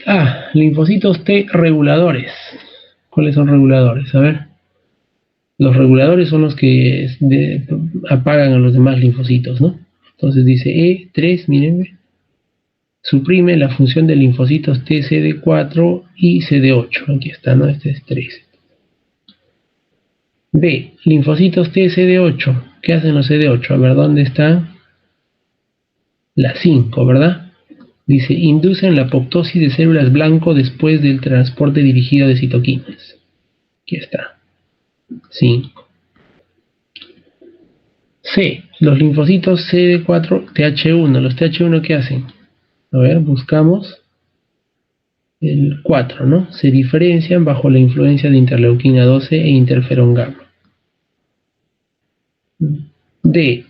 S1: A. Linfocitos T reguladores. ¿Cuáles son reguladores? A ver. Los reguladores son los que apagan a los demás linfocitos, ¿no? Entonces dice E3, miren, suprime la función de linfocitos T, CD4 y CD8. Aquí está, ¿no? Este es 3. B. Linfocitos T, CD8. ¿Qué hacen los CD8? A ver, ¿dónde está? La 5, ¿verdad? Dice, inducen la apoptosis de células blanco después del transporte dirigido de citoquinas. Aquí está. 5. C. Los linfocitos CD4 TH1. ¿Los TH1 qué hacen? A ver, buscamos. El 4, ¿no? Se diferencian bajo la influencia de interleuquina 12 e interferón gamma. D.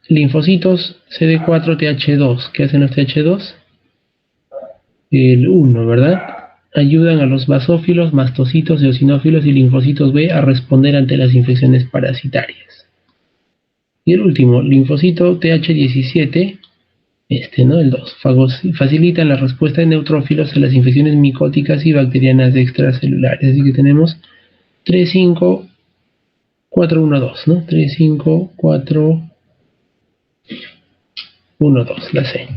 S1: Linfocitos CD4-TH2. ¿Qué hacen los TH2? El 1, ¿verdad? Ayudan a los basófilos, mastocitos, eosinófilos y linfocitos B a responder ante las infecciones parasitarias. Y el último, linfocito TH17, ¿no? El 2, facilitan la respuesta de neutrófilos a las infecciones micóticas y bacterianas extracelulares. Así que tenemos 3, 5, 4, 1, 2, ¿no? 3, 5, 4, 1, 2, la C.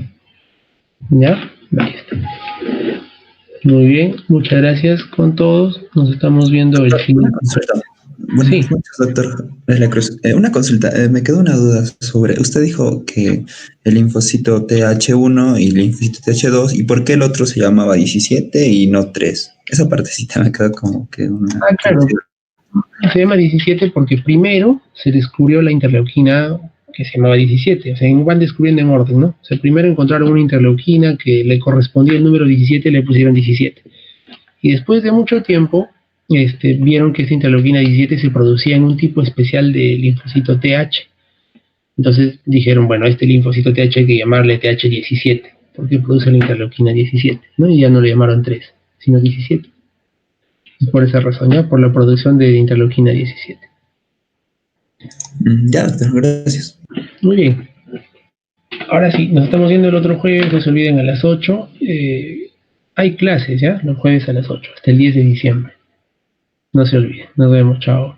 S1: ¿Ya? Ahí está. Muy bien, muchas gracias con todos. Nos estamos viendo el siguiente.
S3: Buenas noches, doctor de la Cruz. Una consulta, me quedó una duda sobre, usted dijo que el linfocito TH1 y el linfocito TH2, ¿y por qué el otro se llamaba 17 y no 3? Esa partecita me quedó como que una...
S1: Claro, se llama 17 porque primero se descubrió la interleuquina que se llamaba 17, o sea, van descubriendo en orden, ¿no? O sea, primero encontraron una interleuquina que le correspondía el número 17 y le pusieron 17. Y después de mucho tiempo, vieron que esa interleuquina 17 se producía en un tipo especial de linfocito TH. Entonces dijeron, bueno, a este linfocito TH hay que llamarle TH17, porque produce la interleuquina 17, ¿no? Y ya no le llamaron 3, sino 17. Y por esa razón, ya, por la producción de interleuquina 17.
S3: Ya, doctor, gracias.
S1: Muy bien. Ahora sí, nos estamos viendo el otro jueves, no se olviden a las 8. Hay clases, ¿ya? Los jueves a las 8, hasta el 10 de diciembre. No se olviden. Nos vemos, chao.